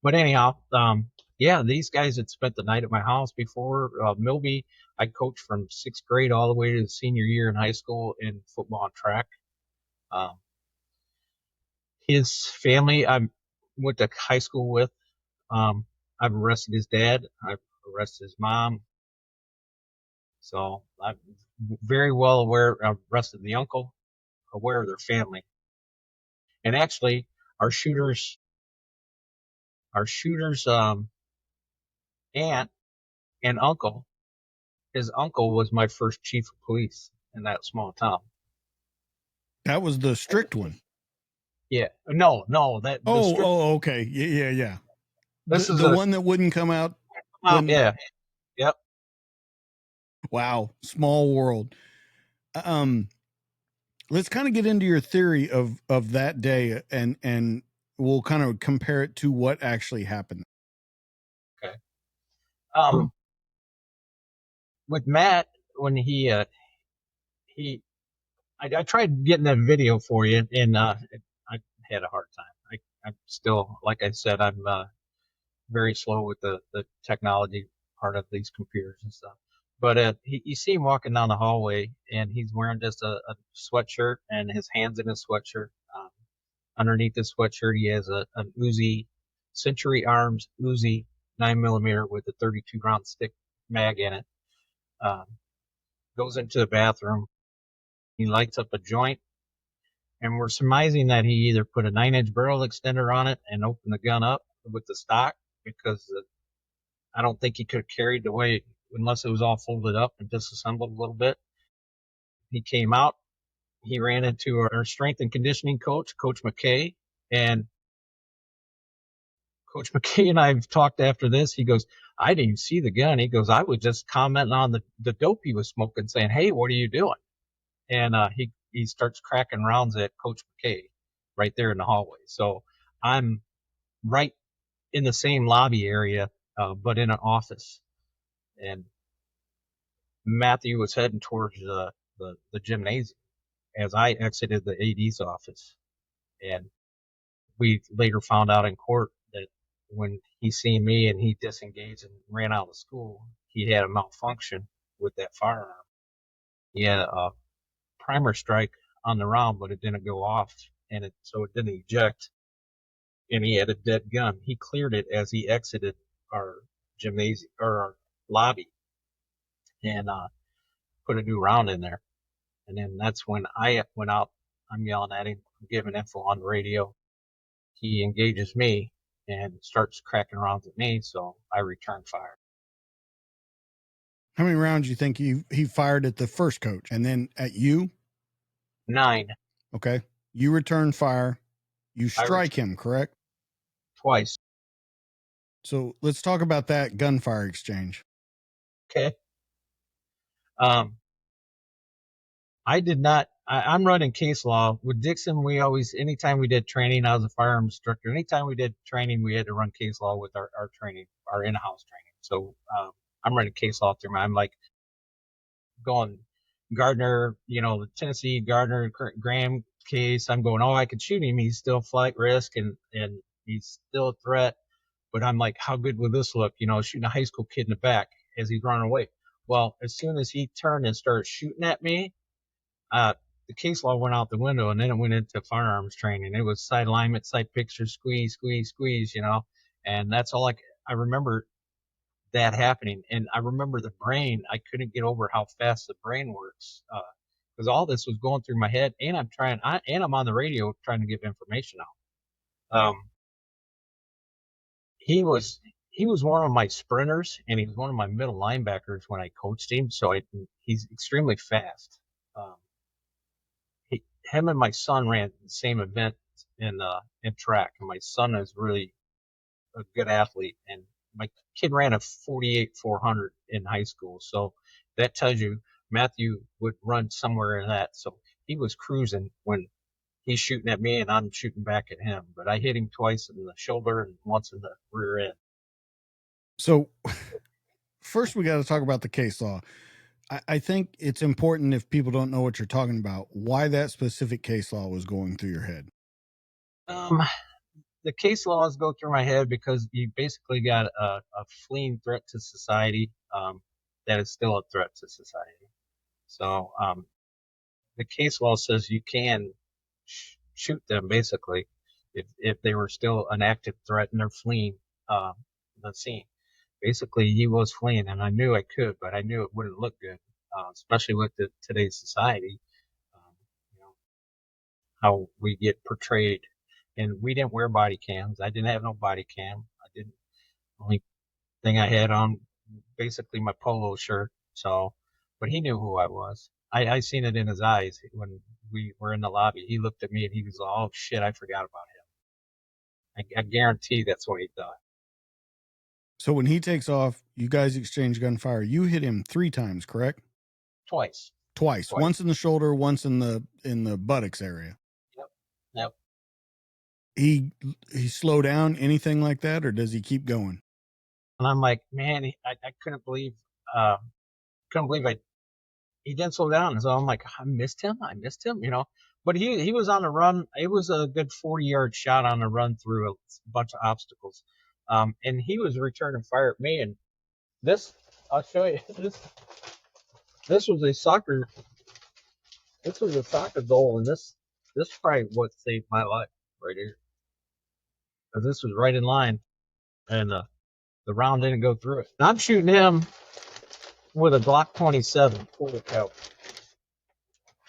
But anyhow, yeah, these guys had spent the night at my house before. Milby, I coached from sixth grade all the way to the senior year in high school in football and track. Um, his family, I went to high school with. Um, I've arrested his dad. I've arrested his mom. So I'm very well aware. I've arrested the uncle, aware of their family. And actually, our shooters, our shooter's aunt and uncle, his uncle was my first chief of police in that small town. That was the strict one. Yeah, no, Okay, yeah. This is The one that wouldn't come out. Yeah, yep. Wow, small world. Let's kind of get into your theory of that day, and we'll kind of compare it to what actually happened. Okay. With Matt, when I tried getting that video for you, and I had a hard time. I'm still, like I said, I'm very slow with the technology part of these computers and stuff. But you see him walking down the hallway, and he's wearing just a sweatshirt, and his hands in his sweatshirt. Underneath his sweatshirt, he has an Uzi, Century Arms Uzi 9mm with a 32 round stick mag in it. Um, Goes into the bathroom. He lights up a joint, and we're surmising that he either put a 9-inch barrel extender on it and opened the gun up with the stock because I don't think he could have carried the weight unless it was all folded up and disassembled a little bit. He came out. He ran into our strength and conditioning coach, Coach McKay, and Coach McKay and I've talked after this. He goes, I didn't see the gun. He goes, I was just commenting on the dope he was smoking, saying, hey, what are you doing? And he starts cracking rounds at Coach McKay right there in the hallway. So I'm right in the same lobby area, but in an office. And Matthew was heading towards the gymnasium as I exited the AD's office. And we later found out in court that when he seen me and he disengaged and ran out of school, he had a malfunction with that firearm. He had a primer strike on the round, but it didn't go off, and so it didn't eject. And he had a dead gun. He cleared it as he exited our gymnasium or our lobby. and put a new round in there. And then that's when I went out. I'm yelling at him, giving info on the radio. He engages me and starts cracking rounds at me, so I return fire. How many rounds do you think he fired at the first coach and then at you? 9. Okay. You return fire. You I strike him, correct? twice. So let's talk about that gunfire exchange. Okay. I did not. I'm running case law with Dixon. We always, anytime we did training, I was a firearms instructor. Anytime we did training, we had to run case law with our training, our in-house training. So I'm running case law through I'm like going Gardner, the Tennessee Gardner Graham case. I'm going, oh, I could shoot him. He's still flight risk and he's still a threat. But I'm like, how good would this look? Shooting a high school kid in the back as he's running away. Well, as soon as he turned and started shooting at me, the case law went out the window, and then it went into firearms training. It was sight alignment, sight picture, squeeze, squeeze, squeeze, and that's all I remember that happening. And I remember the brain, I couldn't get over how fast the brain works. Because all this was going through my head, and I'm on the radio trying to give information out. He was one of my sprinters, and he was one of my middle linebackers when I coached him. So he's extremely fast. Him and my son ran the same event in track, and my son is really a good athlete. And my kid ran a 48-400 in high school, so that tells you Matthew would run somewhere in that. So he was cruising when he's shooting at me, and I'm shooting back at him. But I hit him twice in the shoulder and once in the rear end. So first, we got to talk about the case law. I think it's important, if people don't know what you're talking about, why that specific case law was going through your head. The case laws go through my head because you basically got a fleeing threat to society that is still a threat to society. So the case law says you can shoot them basically if they were still an active threat and they're fleeing the scene. Basically, he was fleeing, and I knew I could, but I knew it wouldn't look good, especially with today's society. How we get portrayed, and we didn't wear body cams. I didn't have no body cam. I didn't. Only thing I had on, basically my polo shirt. So, but he knew who I was. I seen it in his eyes when we were in the lobby. He looked at me and he was like, "Oh shit, I forgot about him." I guarantee that's what he thought. So when he takes off, you guys exchange gunfire. You hit him 3 times, correct? Twice. Once in the shoulder, once in the buttocks area. Yep. He slow down, anything like that, or does he keep going? And I'm like, man, I couldn't believe he didn't slow down. So I'm like, I missed him, But he was on the run. It was a good 40-yard shot on the run through a bunch of obstacles. And he was returning fire at me. And this, I'll show you. This was a soccer goal, and this is probably what saved my life right here. Because this was right in line, and the round didn't go through it. And I'm shooting him with a Glock 27 full caliber.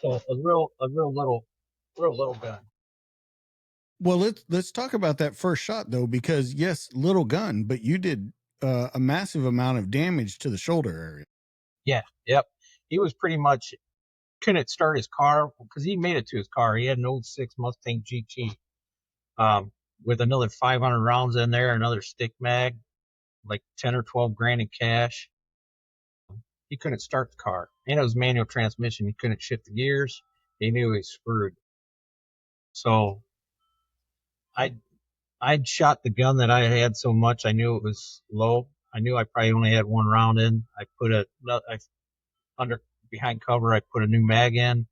So a real little gun. Well, let's talk about that first shot though, because yes, little gun, but you did a massive amount of damage to the shoulder area. Yeah, yep. He was pretty much couldn't start his car because he made it to his car. He had an old 6 Mustang GT with another 500 rounds in there, another stick mag, like 10 or 12 grand in cash. He couldn't start the car, and it was manual transmission. He couldn't shift the gears. He knew he was screwed. So I'd shot the gun that I had so much I knew it was low. I knew I probably only had 1 round in. I put under behind cover. I put a new mag in.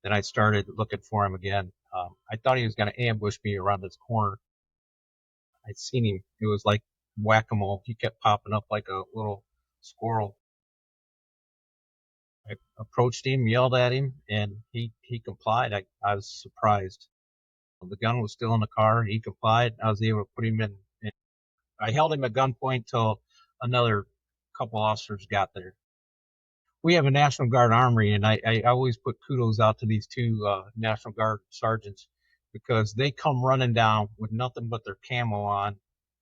Then I started looking for him again. I thought he was going to ambush me around this corner. I'd seen him. It was like whack-a-mole. He kept popping up like a little squirrel. I approached him, yelled at him, and he complied. I was surprised. The gun was still in the car. He complied. I was able to put him in. I held him at gunpoint till another couple officers got there. We have a National Guard armory, and I always put kudos out to these two National Guard sergeants because they come running down with nothing but their camo on,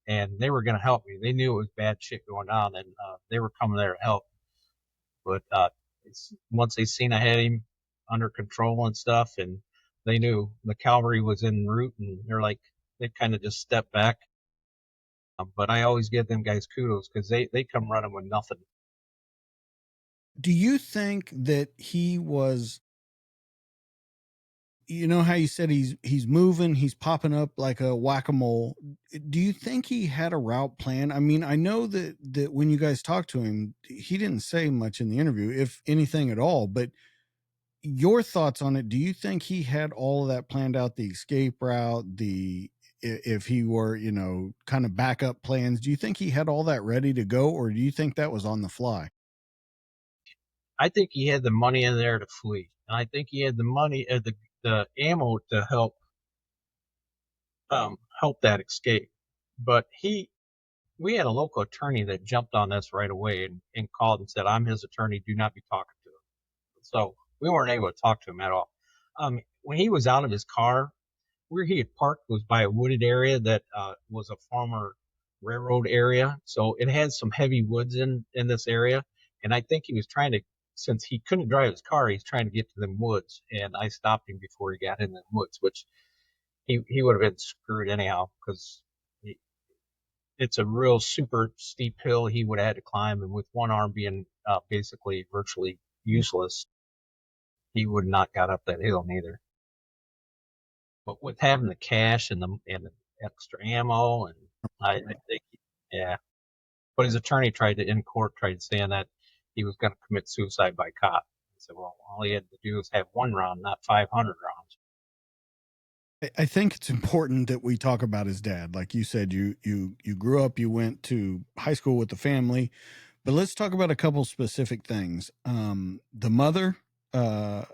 and they were going to help me. They knew it was bad shit going on, and they were coming there to help. But once they seen I had him under control and stuff, and they knew the cavalry was en route, and they kind of just stepped back. But I always give them guys kudos because they come running with nothing. Do you think that he was, you know how you said he's moving, he's popping up like a whack-a-mole. Do you think he had a route plan? I mean, I know that when you guys talked to him, he didn't say much in the interview, if anything at all, but your thoughts on it. Do you think he had all of that planned out, the escape route, if he were, kind of backup plans? Do you think he had all that ready to go, or do you think that was on the fly? I think he had the money in there to flee, and I think he had the money, the ammo to help that escape. But we had a local attorney that jumped on this right away and called and said, "I'm his attorney. Do not be talking to him." So we weren't able to talk to him at all. When he was out of his car, where he had parked was by a wooded area that was a former railroad area. So it had some heavy woods in this area. And I think he was trying to, since he couldn't drive his car, he's trying to get to them woods. And I stopped him before he got in the woods, which he would have been screwed anyhow because it's a real super steep hill he would have had to climb. And with one arm being basically virtually useless, he would not got up that hill neither. But with having the cash and the extra ammo, and I think, yeah. But his attorney tried to in court tried saying that he was going to commit suicide by cop. He said, well, all he had to do was have one round, not 500 rounds. I think it's important that we talk about his dad. Like you said, you grew up, you went to high school with the family, but let's talk about a couple specific things. The mother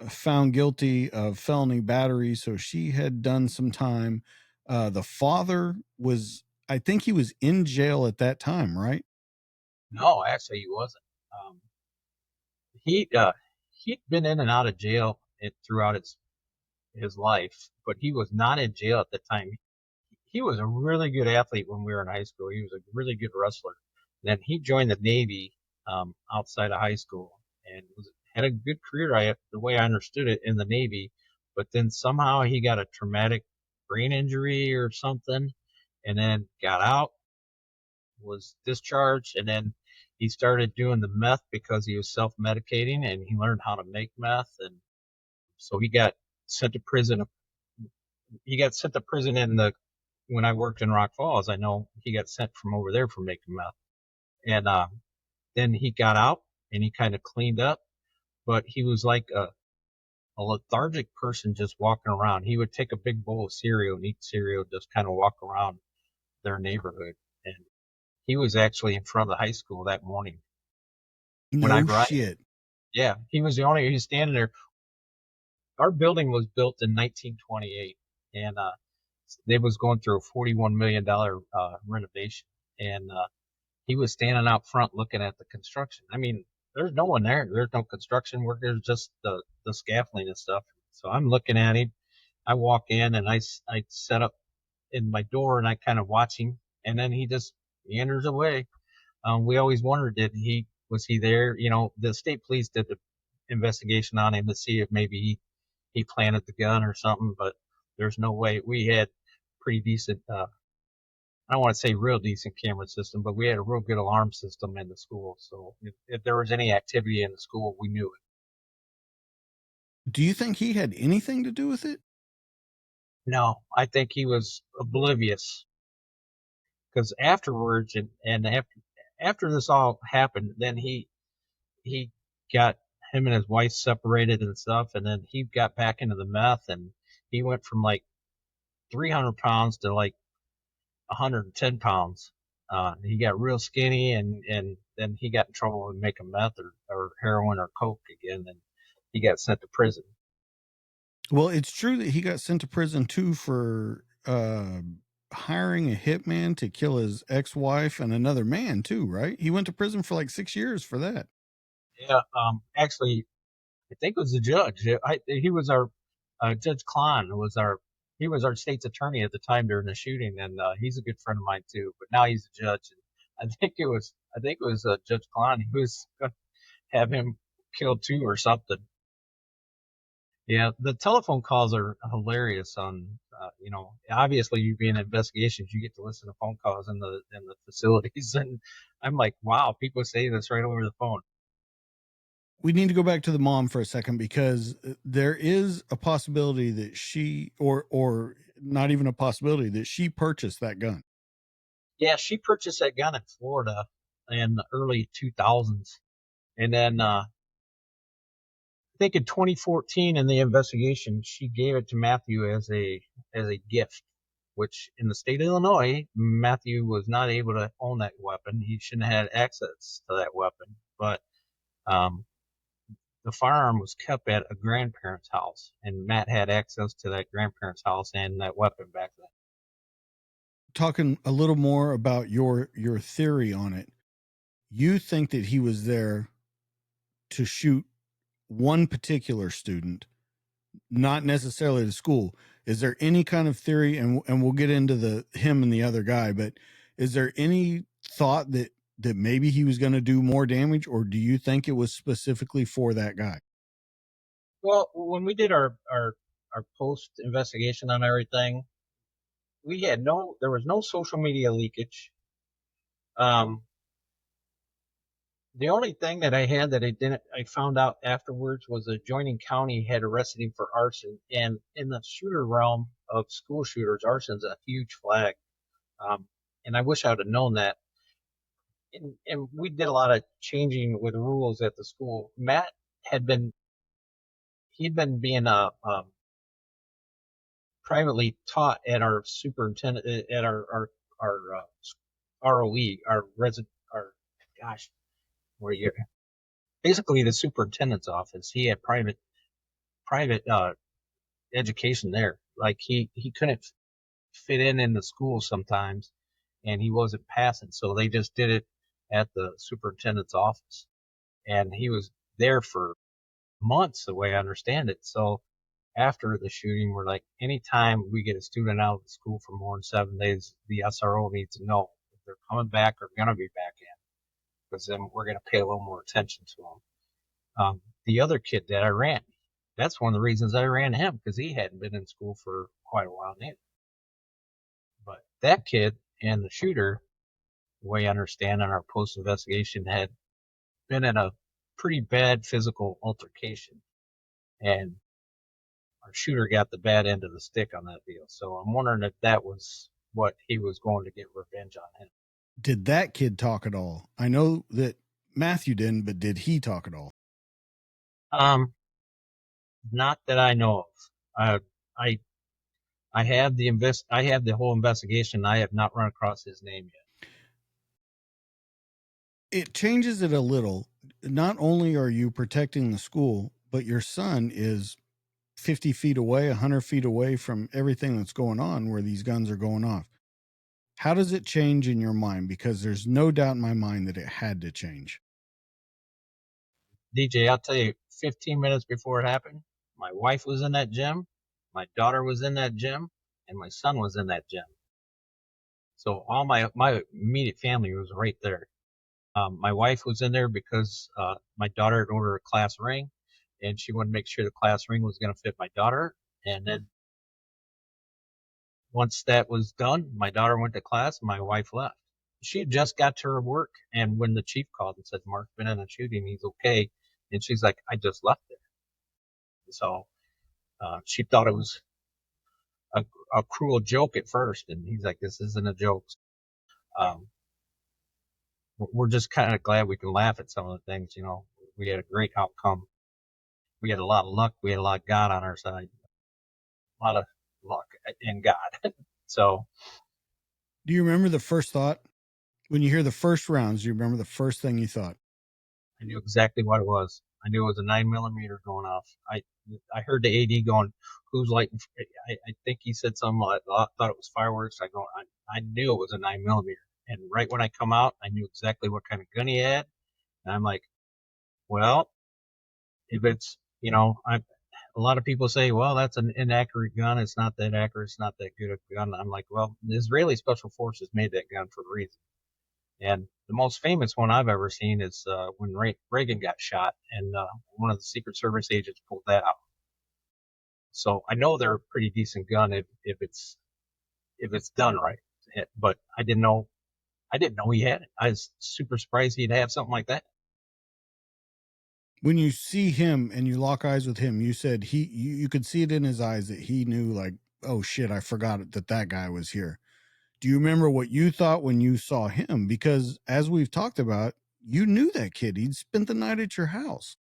found guilty of felony battery, so she had done some time. The father was, I think he was in jail at that time, right? No, actually, he wasn't. Um, he he'd been in and out of jail throughout his life, but he was not in jail at the time. He was a really good athlete when we were in high school. He was a really good wrestler. Then he joined the Navy outside of high school and had a good career. The way I understood it in the Navy, but then somehow he got a traumatic brain injury or something, and then got out, was discharged, and then he started doing the meth because he was self-medicating and he learned how to make meth, and so he got sent to prison. He got sent to prison in the when I worked in Rock Falls. I know he got sent from over there for making meth, and then he got out and he kind of cleaned up, but he was like a lethargic person just walking around. He would take a big bowl of cereal and eat cereal, just kind of walk around their neighborhood. And he was actually in front of the high school that morning when I No arrived. shit. Yeah, he was the only. He was standing there. Our building was built in 1928, and they was going through a $41 million renovation, and he was standing out front looking at the construction. I mean, there's no one there. There's no construction workers, just the scaffolding and stuff. So I'm looking at him. I walk in and I set up in my door and I kind of watch him, and then he just meanders away. We always wondered, was he there? You know, the state police did the investigation on him to see if maybe he planted the gun or something, but there's no way. We had pretty decent, I don't want to say real decent camera system, but we had a real good alarm system in the school. So if there was any activity in the school, we knew it. Do you think he had anything to do with it? No, I think he was oblivious because afterwards and after this all happened, then he got him and his wife separated and stuff, and then he got back into the meth, and he went from like 300 pounds to like 110 pounds. He got real skinny, and then he got in trouble with making meth or heroin or coke again, and he got sent to prison. Well, it's true that he got sent to prison too for hiring a hitman to kill his ex-wife and another man too, right? He went to prison for like 6 years for that. Yeah. Actually, I think it was the judge. He was our Judge Klein was our he was our state's attorney at the time during the shooting, and he's a good friend of mine too. But now he's a judge. And I think it was Judge Klein. He was going to have him killed too or something. Yeah, the telephone calls are hilarious. Obviously you being in investigations, you get to listen to phone calls in the facilities, and I'm like, wow, people say this right over the phone. We need to go back to the mom for a second because there is a possibility that she or not even a possibility that she purchased that gun. Yeah, she purchased that gun in Florida in the early 2000s, and then I think in 2014 in the investigation, she gave it to Matthew as a gift, which in the state of Illinois, Matthew was not able to own that weapon. He shouldn't have had access to that weapon, but um, the firearm was kept at a grandparent's house, and Matt had access to that grandparent's house and that weapon back then. Talking a little more about your theory on it. You think that he was there to shoot one particular student, not necessarily the school. Is there any kind of theory, and we'll get into the him and the other guy, but is there any thought that maybe he was going to do more damage, or do you think it was specifically for that guy? Well, when we did our post investigation on everything, there was no social media leakage. Um, The only thing that I had that I found out afterwards was the adjoining county had arrested him for arson. And in the shooter realm of school shooters, arson's a huge flag. Um, and I wish I would have known that. And we did a lot of changing with rules at the school. Matt had been, he'd been being, privately taught at our superintendent, at our ROE, our resident, our, gosh, where you basically the superintendent's office. He had private education there. Like he couldn't fit in the school sometimes, and he wasn't passing, so they just did it at the superintendent's office, and he was there for months, the way I understand it. So after the shooting, we're like, anytime we get a student out of the school for more than 7 days, the SRO needs to know if they're coming back or going to be back in, because then we're going to pay a little more attention to them. The other kid that I ran, that's one of the reasons I ran him, because he hadn't been in school for quite a while neither. But that kid and the shooter, the way I understand in our post investigation, had been in a pretty bad physical altercation, and our shooter got the bad end of the stick on that deal. So I'm wondering if that was what he was going to get revenge on him. Did that kid talk at all? I know that Matthew didn't, but did he talk at all? Not that I know of. I I have the whole investigation. I have not run across his name yet. It changes it a little. Not only are you protecting the school, but your son is 50 feet away, 100 feet away from everything that's going on where these guns are going off. How does it change in your mind? Because there's no doubt in my mind that it had to change. DJ, I'll tell you, 15 minutes before it happened, my wife was in that gym, my daughter was in that gym, and my son was in that gym. So all my immediate family was right there. My wife was in there because my daughter had ordered a class ring, and she wanted to make sure the class ring was going to fit my daughter. And then once that was done, my daughter went to class, and my wife left. She had just got to her work, and when the chief called and said Mark's been in a shooting, he's okay, and she's like, I just left there. So she thought it was a, a cruel joke at first, and he's like, this isn't a joke. Um, we're just kind of glad we can laugh at some of the things. We had a great outcome. We had a lot of luck. We had a lot of God on our side. A lot of luck and God. So, Do you remember the first thought? When you hear the first rounds, do you remember the first thing you thought? I knew exactly what it was. I knew it was a 9mm going off. I heard the AD going, "Who's lighting?" I think he said something. I thought it was fireworks. I knew it was a 9 millimeter, and right when I come out, I knew exactly what kind of gun he had, and I'm like, well, if it's I a lot of people say, well, that's an inaccurate gun. It's not that accurate. It's not that good a gun. I'm like, well, the Israeli Special Forces made that gun for a reason. And the most famous one I've ever seen is when Reagan got shot, and one of the Secret Service agents pulled that out. So I know they're a pretty decent gun if it's done right. But I didn't know he had it. I was super surprised he'd have something like that. When you see him and you lock eyes with him, you said you could see it in his eyes that he knew, like, oh shit, I forgot it, that guy was here. Do you remember what you thought when you saw him? Because as we've talked about, you knew that kid. He'd spent the night at your house.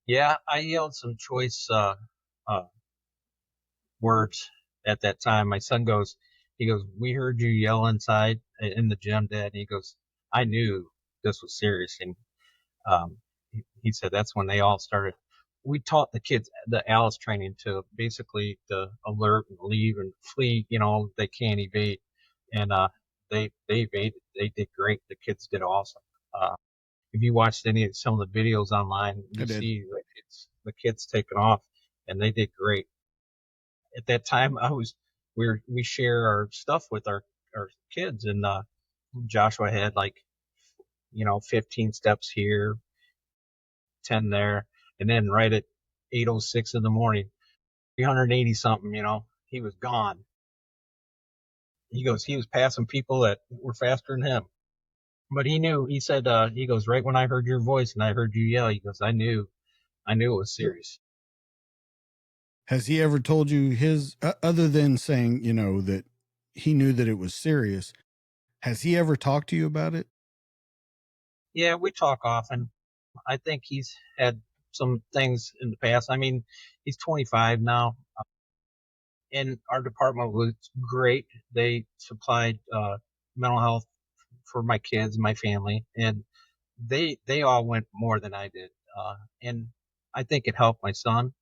Yeah, I yelled some choice uh, words at that time. My son he goes, "We heard you yell inside in the gym, Dad." And he goes, "I knew this was serious." And he said that's when they all started. We taught the kids the Alice training to basically to alert and leave and flee. They can't evade, and they evaded. They did great. The kids did awesome. If you watched some of the videos online, I you did. see the kids taking off, and they did great. At that time, we share our stuff with our kids, and Joshua had, like, 15 steps here, 10 there, and then right at 8:06 in the morning, 380 something, he was gone. He goes, he was passing people that were faster than him. But he knew, he said, he goes, right when I heard your voice and I heard you yell, he goes, I knew it was serious. Has he ever told you his, other than saying, that he knew that it was serious? Has he ever talked to you about it? Yeah, we talk often. I think he's had some things in the past. I mean, he's 25 now, and our department was great. They supplied mental health for my kids, my family, and they all went more than I did. And I think it helped my son.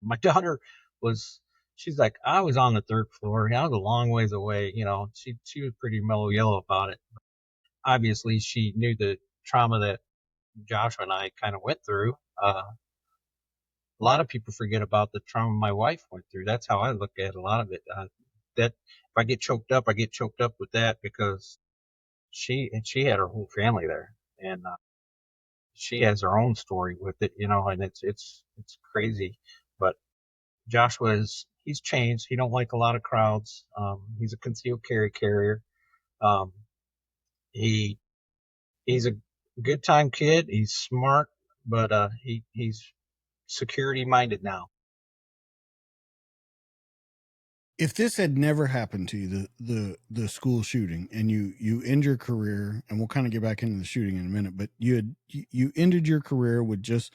My daughter was, she's like, I was on the third floor. I was a long ways away. She was pretty mellow yellow about it. Obviously, she knew the trauma that Joshua and I kind of went through. A lot of people forget about the trauma my wife went through. That's how I look at a lot of it. That if I get choked up, I get choked up with that because she had her whole family there, and she has her own story with it, and it's crazy. But he's changed. He don't like a lot of crowds. He's a concealed carry carrier. Um, he he's a good time kid. He's smart, but he's security minded now. If this had never happened to you, the school shooting, and you end your career, and we'll kind of get back into the shooting in a minute, but you ended your career with just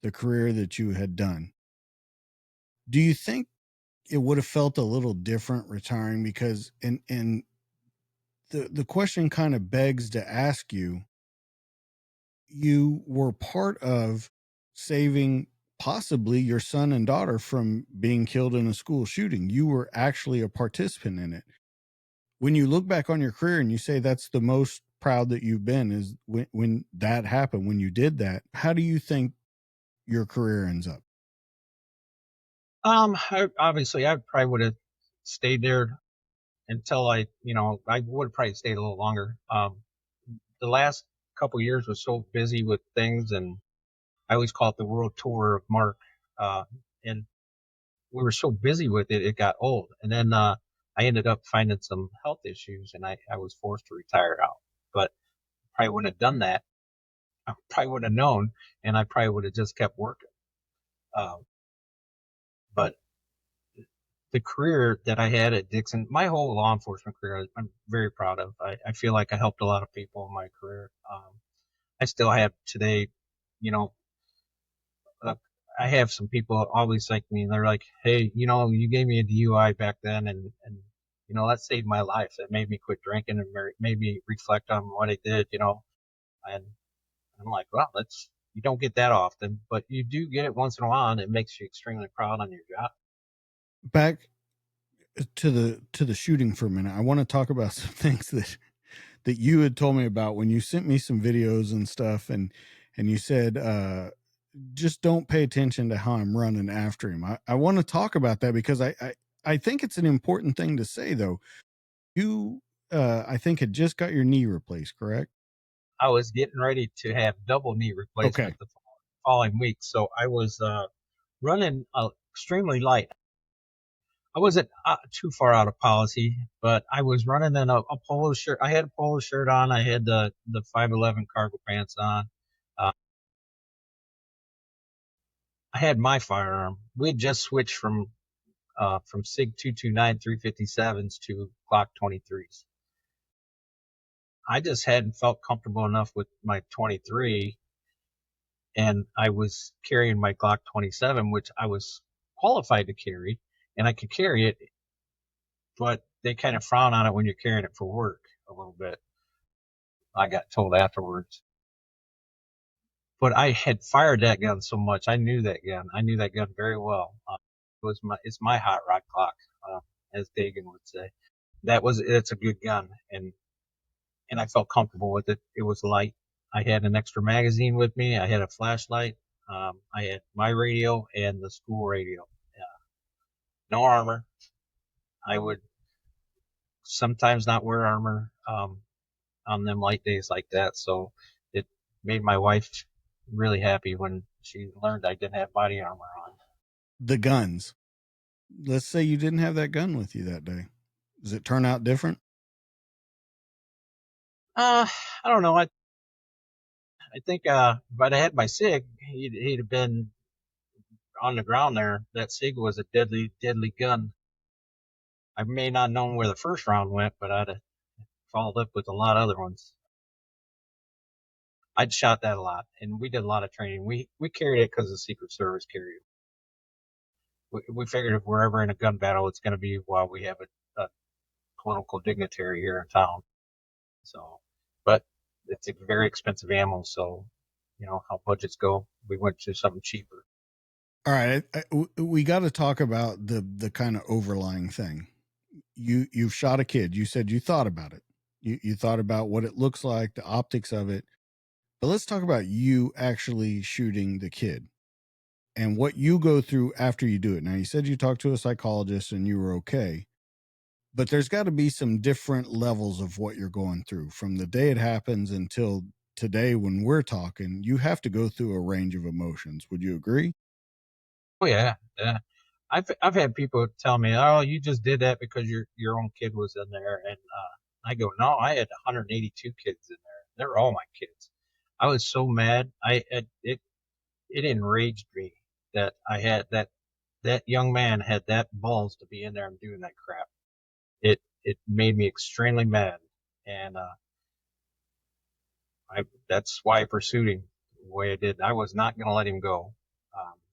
the career that you had done. Do you think it would have felt a little different retiring? Because and the question kind of begs to ask you, you were part of saving possibly your son and daughter from being killed in a school shooting. You were actually a participant in it. When you look back on your career and you say that's the most proud that you've been, is when that happened, when you did that, how do you think your career ends up? Obviously, I probably would have stayed there until I would have probably stayed a little longer. The last couple of years was so busy with things, and I always call it the world tour of Mark. And we were so busy with it, it got old. And then I ended up finding some health issues, and I was forced to retire out. But probably wouldn't have done that. I probably would have known, and I probably would have just kept working. Uh, but the career that I had at Dixon, my whole law enforcement career, I'm very proud of. I feel like I helped a lot of people in my career. I still have today, you know, uh, I have some people always like me, and they're like, "Hey, you gave me a DUI back then, and that saved my life. That made me quit drinking and made me reflect on what I did." And I'm like, "Well, You don't get that often, but you do get it once in a while, and it makes you extremely proud on your job. Back to the shooting for a minute. I want to talk about some things that you had told me about when you sent me some videos and stuff, and you said just don't pay attention to how I'm running after him. I want to talk about that because I think it's an important thing to say though. You I think had just got your knee replaced, correct? I was getting ready to have double knee replacement Okay. the following week, so I was running extremely light. I wasn't too far out of policy, but I was running in a polo shirt. I had a polo shirt on. I had the 511 cargo pants on. Uh, I had my firearm. We had just switched from SIG 229 357s to Glock 23s. I just hadn't felt comfortable enough with my 23, and I was carrying my Glock 27, which I was qualified to carry, and I could carry it, but they kind of frown on it when you're carrying it for work a little bit. I got told afterwards. But I had fired that gun so much. I knew that gun. I knew that gun very well. It's my hot rod clock, as Dagan would say. It's a good gun, and I felt comfortable with it. It was light. I had an extra magazine with me. I had a flashlight. I had my radio and the school radio. No armor. I would sometimes not wear armor on them light days like that. So it made my wife really happy when she learned I didn't have body armor on. The guns. Let's say you didn't have that gun with you that day. Does it turn out different? Uh, I don't know. I think if I'd had my SIG, he'd have been on the ground there. That SIG was a deadly, deadly gun. I may not have known where the first round went, but I'd have followed up with a lot of other ones. I'd shot that a lot, and we did a lot of training. We carried it because the Secret Service carried it. We figured if we're ever in a gun battle, it's going to be while we have a political dignitary here in town. So, but it's a very expensive ammo, so you know how budgets go. We went to something cheaper. All right, we got to talk about the kind of overlying thing. You've shot a kid. You said you thought about it. You thought about what it looks like, the optics of it. But let's talk about you actually shooting the kid and what you go through after you do it. Now, you said you talked to a psychologist and you were okay, but there's got to be some different levels of what you're going through from the day it happens until today when we're talking. You have to go through a range of emotions. Would you agree? Oh yeah, yeah. I've had people tell me, "Oh, you just did that because your own kid was in there," and I go, "No, I had 182 kids in there. They're all my kids." I was so mad. It enraged me that I had that young man had that balls to be in there and doing that crap. It made me extremely mad, and I that's why I pursued him the way I did. I was not going to let him go.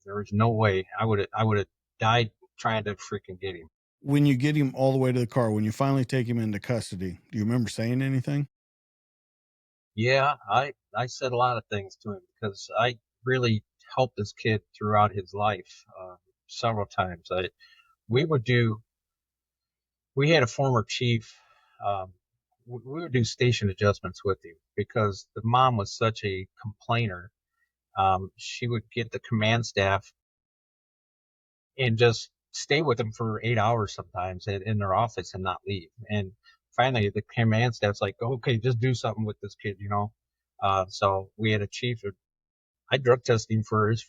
There was no way I would have died trying to freaking get him. When you get him all the way to the car, when you finally take him into custody, do you remember saying anything? Yeah, I said a lot of things to him because I really helped this kid throughout his life several times. We would do we had a former chief. Um, we would do station adjustments with him because the mom was such a complainer. She would get the command staff and just stay with them for 8 hours sometimes in their office and not leave. And finally, the command staff's like, okay, just do something with this kid, you know. So we had a chief. I drug tested him for his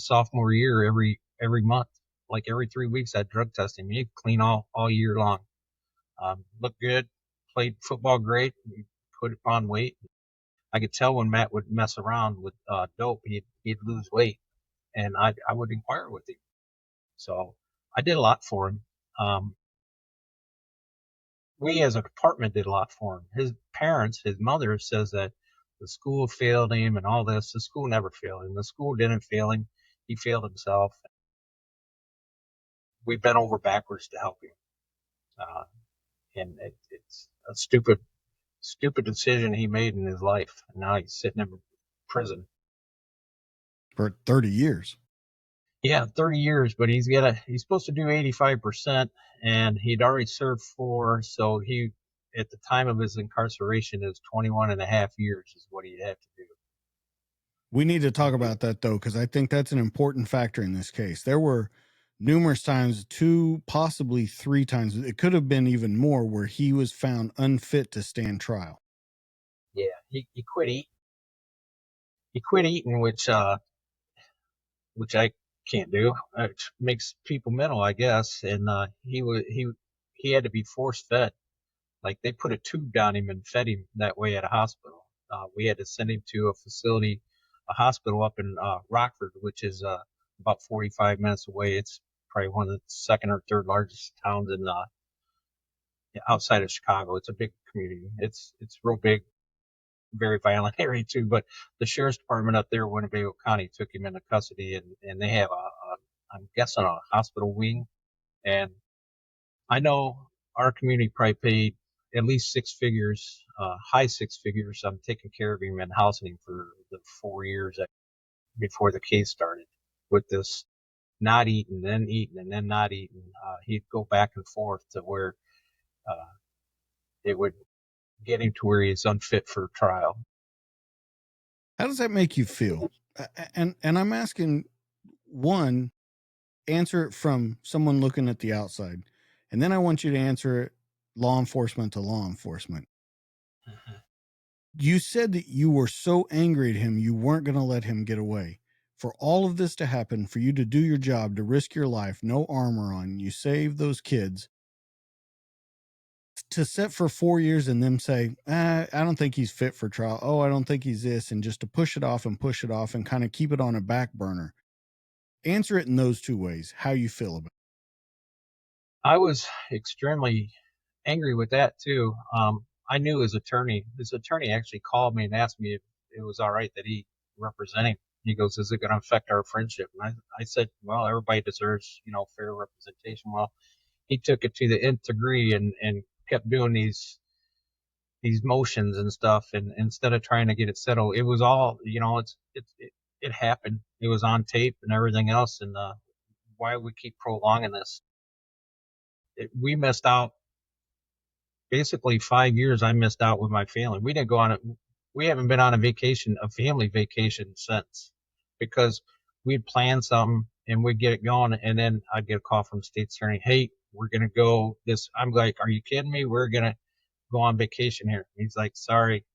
sophomore year every month, like every 3 weeks. I drug test him. He'd clean all year long. Looked good, played football great, put on weight. I could tell when Matt would mess around with dope, he'd lose weight, and I would inquire with him. So I did a lot for him. Um, we as a department did a lot for him. His parents, his mother says that the school failed him and all this. The school never failed him. The school didn't fail him. He failed himself. We bent over backwards to help him. Uh, and it's a stupid decision he made in his life. And now he's sitting in prison. for 30 years. Yeah, 30 years, but he's supposed to do 85%, and he'd already served 4, so he at the time of his incarceration is 21 and a half years is what he'd have to do. We need to talk about that though, because I think that's an important factor in this case. There were numerous times, 2, possibly 3 times, it could have been even more, where he was found unfit to stand trial. Yeah, he quit eating. He quit eating, which I can't do. It makes people mental, I guess. And he had to be force fed. Like they put a tube down him and fed him that way at a hospital. We had to send him to a hospital up in Rockford, which is about 45 minutes away. It's probably one of the second or third largest towns in outside of Chicago. It's a big community. It's real big, very violent area too. But the sheriff's department up there, Winnebago County, took him into custody, and they have I'm guessing a hospital wing. And I know our community probably paid at least 6 figures, high 6 figures. I'm taking care of him and housing him for the 4 years before the case started. With this not eating, then eating, and then not eating, he'd go back and forth to where uh, it would get him to where he's unfit for trial. How does that make you feel? And I'm asking, one, answer it from someone looking at the outside, and then I want you to answer it law enforcement to law enforcement. You said that you were so angry at him you weren't going to let him get away. For all of this to happen, for you to do your job, to risk your life, no armor on, you save those kids, to sit for 4 years and them say, I don't think he's fit for trial. Oh, I don't think he's this. And just to push it off and kind of keep it on a back burner. Answer it in those 2 ways, how you feel about it. I was extremely angry with that too. I knew his attorney. His attorney actually called me and asked me if it was all right that he represent him. He goes, "Is it going to affect our friendship?" And I said, "Well, everybody deserves, fair representation." Well, he took it to the nth degree and kept doing these motions and stuff. And instead of trying to get it settled, it was all, it happened. It was on tape and everything else. And why we keep prolonging this? We missed out basically 5 years. I missed out with my family. We didn't go on it. We haven't been on a family vacation since, because we'd plan something and we'd get it going. And then I'd get a call from the state attorney. "Hey, we're going to go this." I'm like, "Are you kidding me? We're going to go on vacation here." He's like, "Sorry."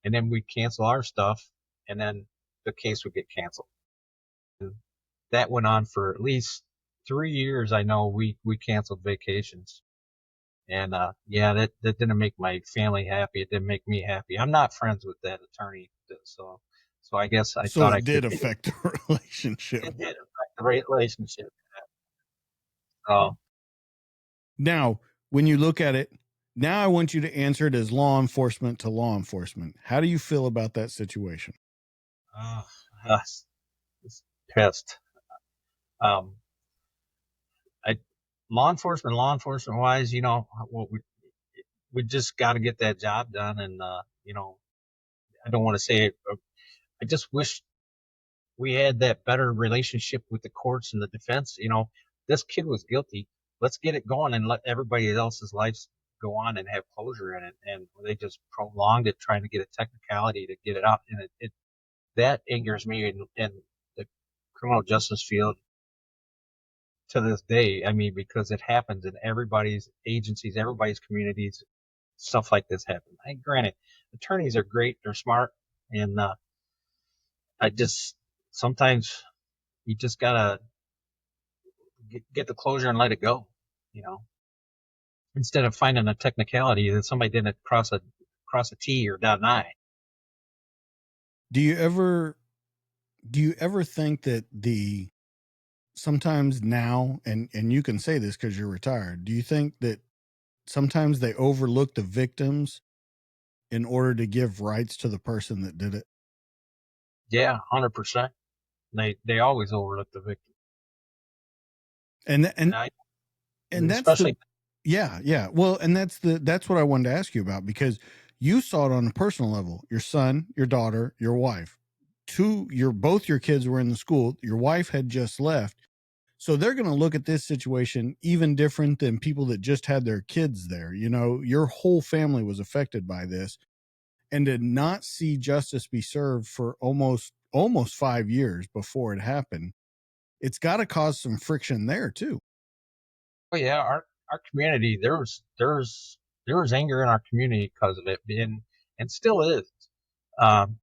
And then we'd cancel our stuff, and then the case would get canceled. And that went on for at least 3 years. I know we canceled vacations. And yeah, that didn't make my family happy. It didn't make me happy. I'm not friends with that attorney, so I guess I So thought I it did could. affect the relationship. It did affect the relationship. So Now, when you look at it, now I want you to answer it as law enforcement to law enforcement. How do you feel about that situation? uh, uh, it's pissed. Um, I law enforcement wise, what we just got to get that job done. And I don't want to say it. I just wish we had that better relationship with the courts and the defense. This kid was guilty. Let's get it going and let everybody else's lives go on and have closure in it. And they just prolonged it, trying to get a technicality to get it out. And that angers me in the criminal justice field to this day. I mean, because it happens in everybody's agencies, everybody's communities. Stuff like this happens. Granted, attorneys are great; they're smart, and I just sometimes you just gotta get the closure and let it go. You know, instead of finding a technicality that somebody didn't cross a T or dot an I. Do you ever think that the sometimes now, and you can say this because you're retired, do you think that sometimes they overlook the victims in order to give rights to the person that did it? Yeah, 100%. They always overlook the victim, And and and I and that's the especially yeah. Well, and that's what I wanted to ask you about, because you saw it on a personal level. Your son, your daughter, your wife, both your kids were in the school. Your wife had just left. So they're going to look at this situation even different than people that just had their kids there. You know, your whole family was affected by this, and to not see justice be served for almost 5 years before it happened, it's got to cause some friction there too. Oh yeah, our community, there was anger in our community because of it, and still is. Um,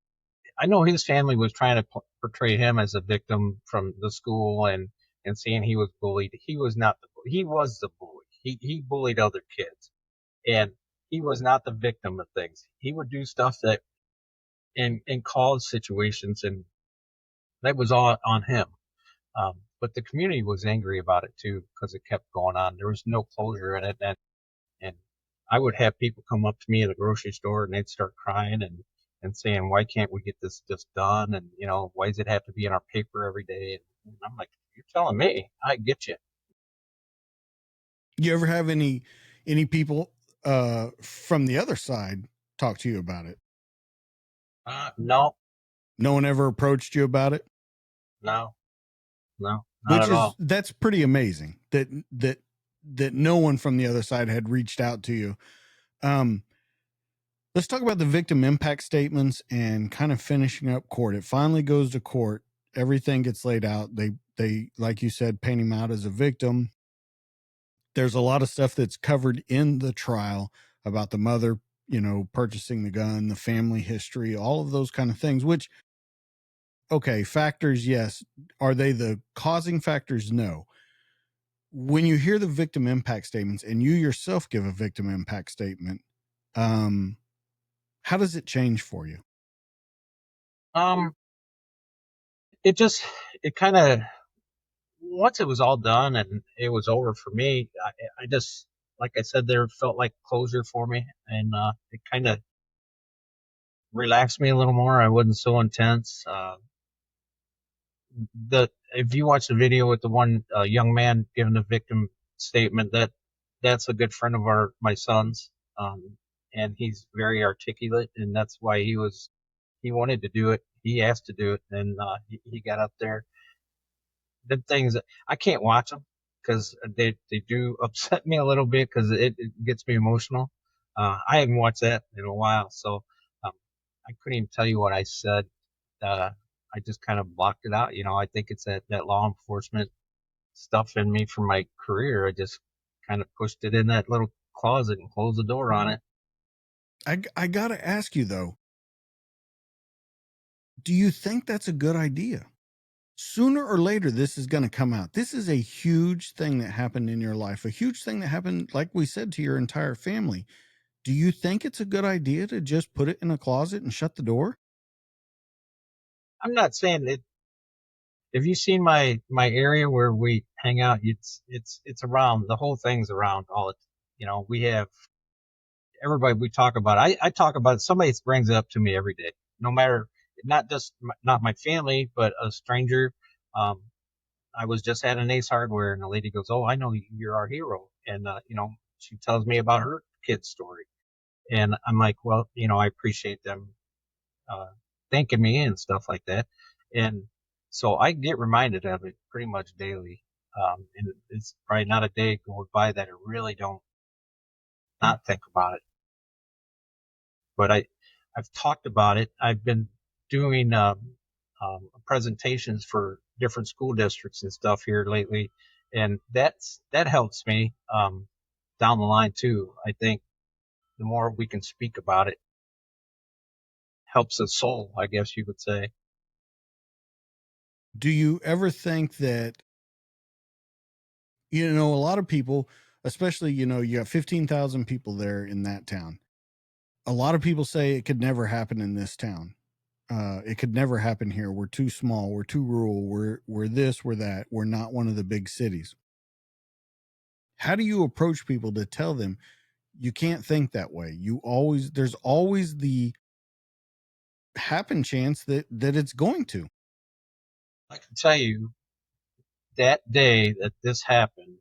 I know his family was trying to portray him as a victim from the school, and saying he was bullied. He was not he was the bully. He bullied other kids, and he was not the victim of things. He would do stuff that and cause situations, and that was all on him. But the community was angry about it too because it kept going on. There was no closure in it, and I would have people come up to me at the grocery store and they'd start crying and saying, "Why can't we get this just done? And why does it have to be in our paper every day?" And I'm like, "You're telling me, I get you." You ever have any people from the other side talk to you about it? No, No one ever approached you about it? no, no, not Which at is all. that's pretty amazing that no one from the other side had reached out to you. Um, let's talk about the victim impact statements and kind of finishing up court. It finally goes to court. Everything gets laid out. They like you said, paint him out as a victim. There's a lot of stuff that's covered in the trial about the mother, purchasing the gun, the family history, all of those kind of things, which, okay, factors, yes. Are they the causing factors? No. When you hear the victim impact statements and you yourself give a victim impact statement, um, how does it change for you? Um, it just it kind of once it was all done and it was over for me, I just like I said, there felt like closure for me, and it kind of relaxed me a little more. I wasn't so intense. The If you watch the video with the one young man giving the victim statement, that's a good friend of my son's, and he's very articulate, and that's why he wanted to do it. He asked to do it, and he got up there. The things I can't watch them because they do upset me a little bit because it gets me emotional. I haven't watched that in a while, so um, I couldn't even tell you what I said. uh, I just kind of blocked it out. I think it's that law enforcement stuff in me from my career. I just kind of pushed it in that little closet and closed the door on it. I got to ask you though, do you think that's a good idea? Sooner or later, this is going to come out. This is a huge thing that happened in your life, a huge thing that happened, like we said, to your entire family. Do you think it's a good idea to just put it in a closet and shut the door? I'm not saying it. Have you seen my area where we hang out? It's around. The whole thing's around all it. We have everybody we talk about. I talk about it. Somebody brings it up to me every day, no matter not just not my family, but a stranger. Um, I was just at an Ace Hardware, and the lady goes, "Oh, I know you're our hero," and she tells me about her kid's story, and I'm like, "Well, I appreciate them uh, thanking me and stuff like that," and so I get reminded of it pretty much daily. And it's probably not a day goes by that I really don't not think about it. But I've talked about it. I've been doing presentations for different school districts and stuff here lately, and that helps me down the line too. I think the more we can speak about it, helps the soul, I guess you would say. Do you ever think that, a lot of people, especially, you got 15,000 people there in that town. A lot of people say it could never happen in this town. It could never happen here. We're too small. We're too rural. We're this. We're that. We're not one of the big cities. How do you approach people to tell them you can't think that way? There's always the happen chance that it's going to. I can tell you that day that this happened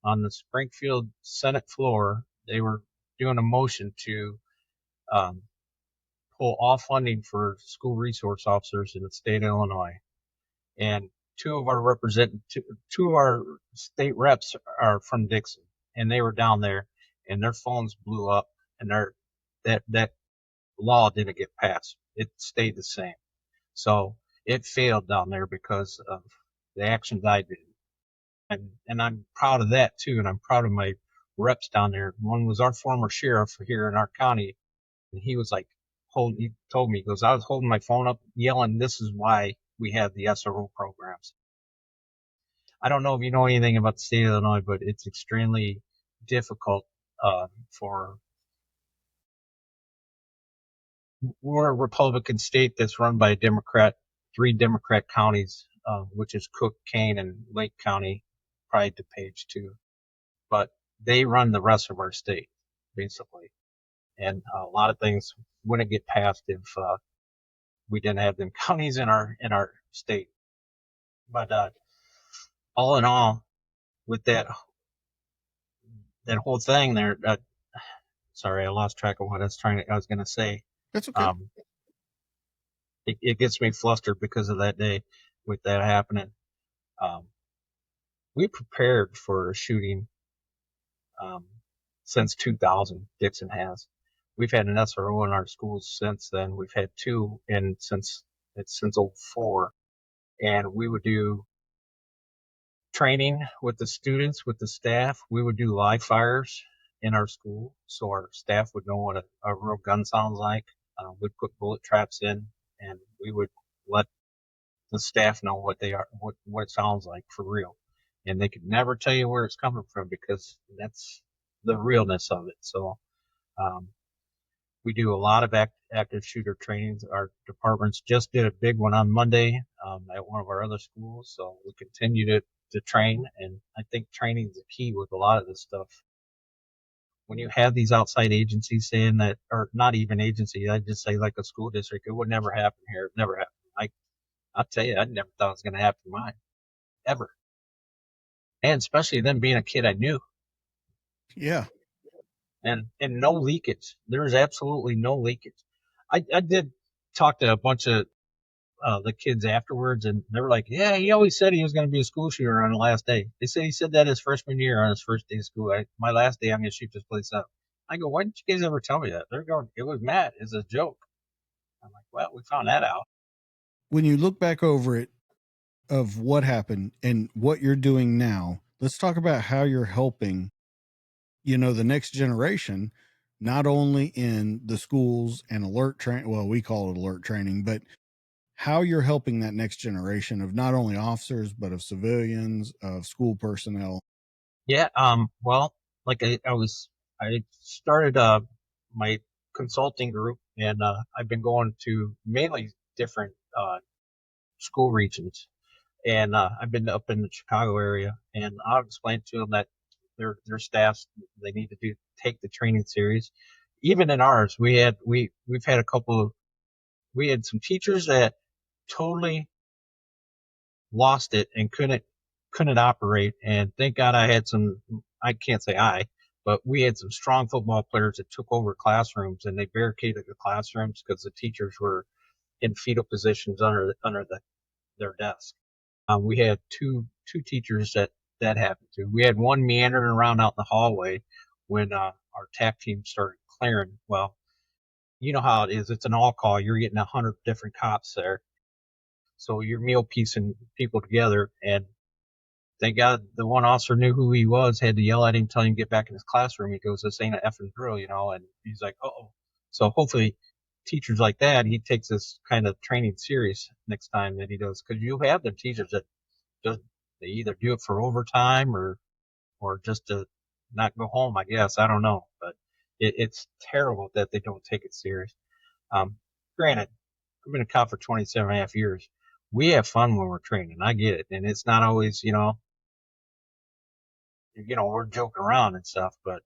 on the Springfield Senate floor, they were doing a motion to um, pull all funding for school resource officers in the state of Illinois. And two of our state reps are from Dixon, and they were down there, and their phones blew up, and that law didn't get passed. It stayed the same. So it failed down there because of the actions I did. And I'm proud of that too. And I'm proud of my reps down there. One was our former sheriff here in our county. And he was like, he told me, he goes, I was holding my phone up yelling, this is why we have the SRO programs. I don't know if you know anything about the state of Illinois, but it's extremely difficult, for, we're a Republican state that's run by a Democrat, 3 Democrat counties, which is Cook, Kane, and Lake County, probably DuPage too. But they run the rest of our state, basically. And a lot of things wouldn't get passed if we didn't have them counties in our state. But all in all, with that whole thing there, sorry, I lost track of what I was going to say. That's okay. Um, it gets me flustered because of that day with that happening. Um, we prepared for a shooting um, since 2000. Dixon has. We've had an SRO in our schools since then. We've had two, and since 04, and we would do training with the students, with the staff. We would do live fires in our school, so our staff would know what a real gun sounds like. We'd put bullet traps in, and we would let the staff know what they are, what it sounds like for real. And they could never tell you where it's coming from because that's the realness of it. So, um, we do a lot of active shooter trainings. Our departments just did a big one on Monday, at one of our other schools. So we continue to train. And I think training is the key with a lot of this stuff. When you have these outside agencies saying that, or not even agency, I just say like a school district, it would never happen here. It never happened. I'll tell you, I never thought it was going to happen in mine, ever. And especially them being a kid I knew. Yeah. And no leakage. There was absolutely no leakage. I did talk to a bunch of the kids afterwards, and they were like, "Yeah, he always said he was going to be a school shooter on the last day." They said he said that his freshman year on his first day of school. My last day, I'm going to shoot this place up. I go, "Why didn't you guys ever tell me that?" They're going, "It was Matt. It's a joke." I'm like, "Well, we found that out." When you look back over it of what happened and what you're doing now, let's talk about how you're helping, the next generation, not only in the schools and alert train. Well, we call it alert training, but how you're helping that next generation of not only officers, but of civilians, of school personnel. Yeah. Well, like I started my consulting group, and I've been going to mainly different school regions. And I've been up in the Chicago area, and I've explained to them that their staffs, they need to take the training series. Even in ours, we've had we had some teachers that totally lost it and couldn't operate. And thank God I had some. I can't say but we had some strong football players that took over classrooms, and they barricaded the classrooms because the teachers were in fetal positions under their desk. We had two teachers that happened to. We had one meandering around out in the hallway when our TAC team started clearing. Well, you know how it is. It's an all call. You're getting 100 different cops there, so you're meal piecing people together. And thank God the one officer knew who he was. Had to yell at him, tell him to get back in his classroom. He goes, "This ain't an effing drill," And he's like, "Oh." So hopefully, teachers like that, he takes this kind of training serious next time that he does, because you have them teachers that just they either do it for overtime or just to not go home. I guess I don't know, but it's terrible that they don't take it serious. Um, Granted, I've been a cop for 27 and a half years. We have fun when we're training. I get it, and it's not always we're joking around and stuff, but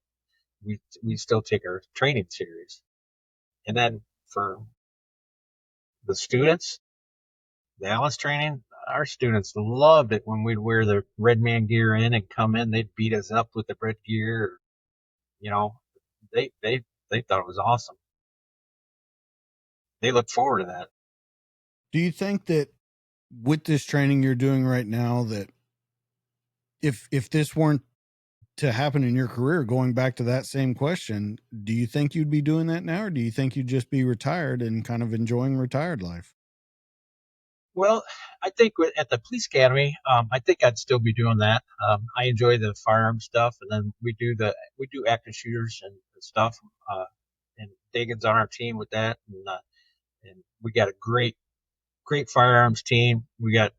we still take our training serious. And then for the students, the Alice training, our students loved it when we'd wear the red man gear in and come in. They'd beat us up with the red gear. You know, they thought it was awesome. they look forward to that. Do you think that with this training you're doing right now, that if this weren't to happen in your career, going back to that same question, do you think you'd be doing that now, or do you think you'd just be retired and kind of enjoying retired life? Well, I think at the police academy, I think I'd still be doing that. I enjoy the firearm stuff, and then we do active shooters and stuff. Uh, and Dagan's on our team with that, and we got a great firearms team. We got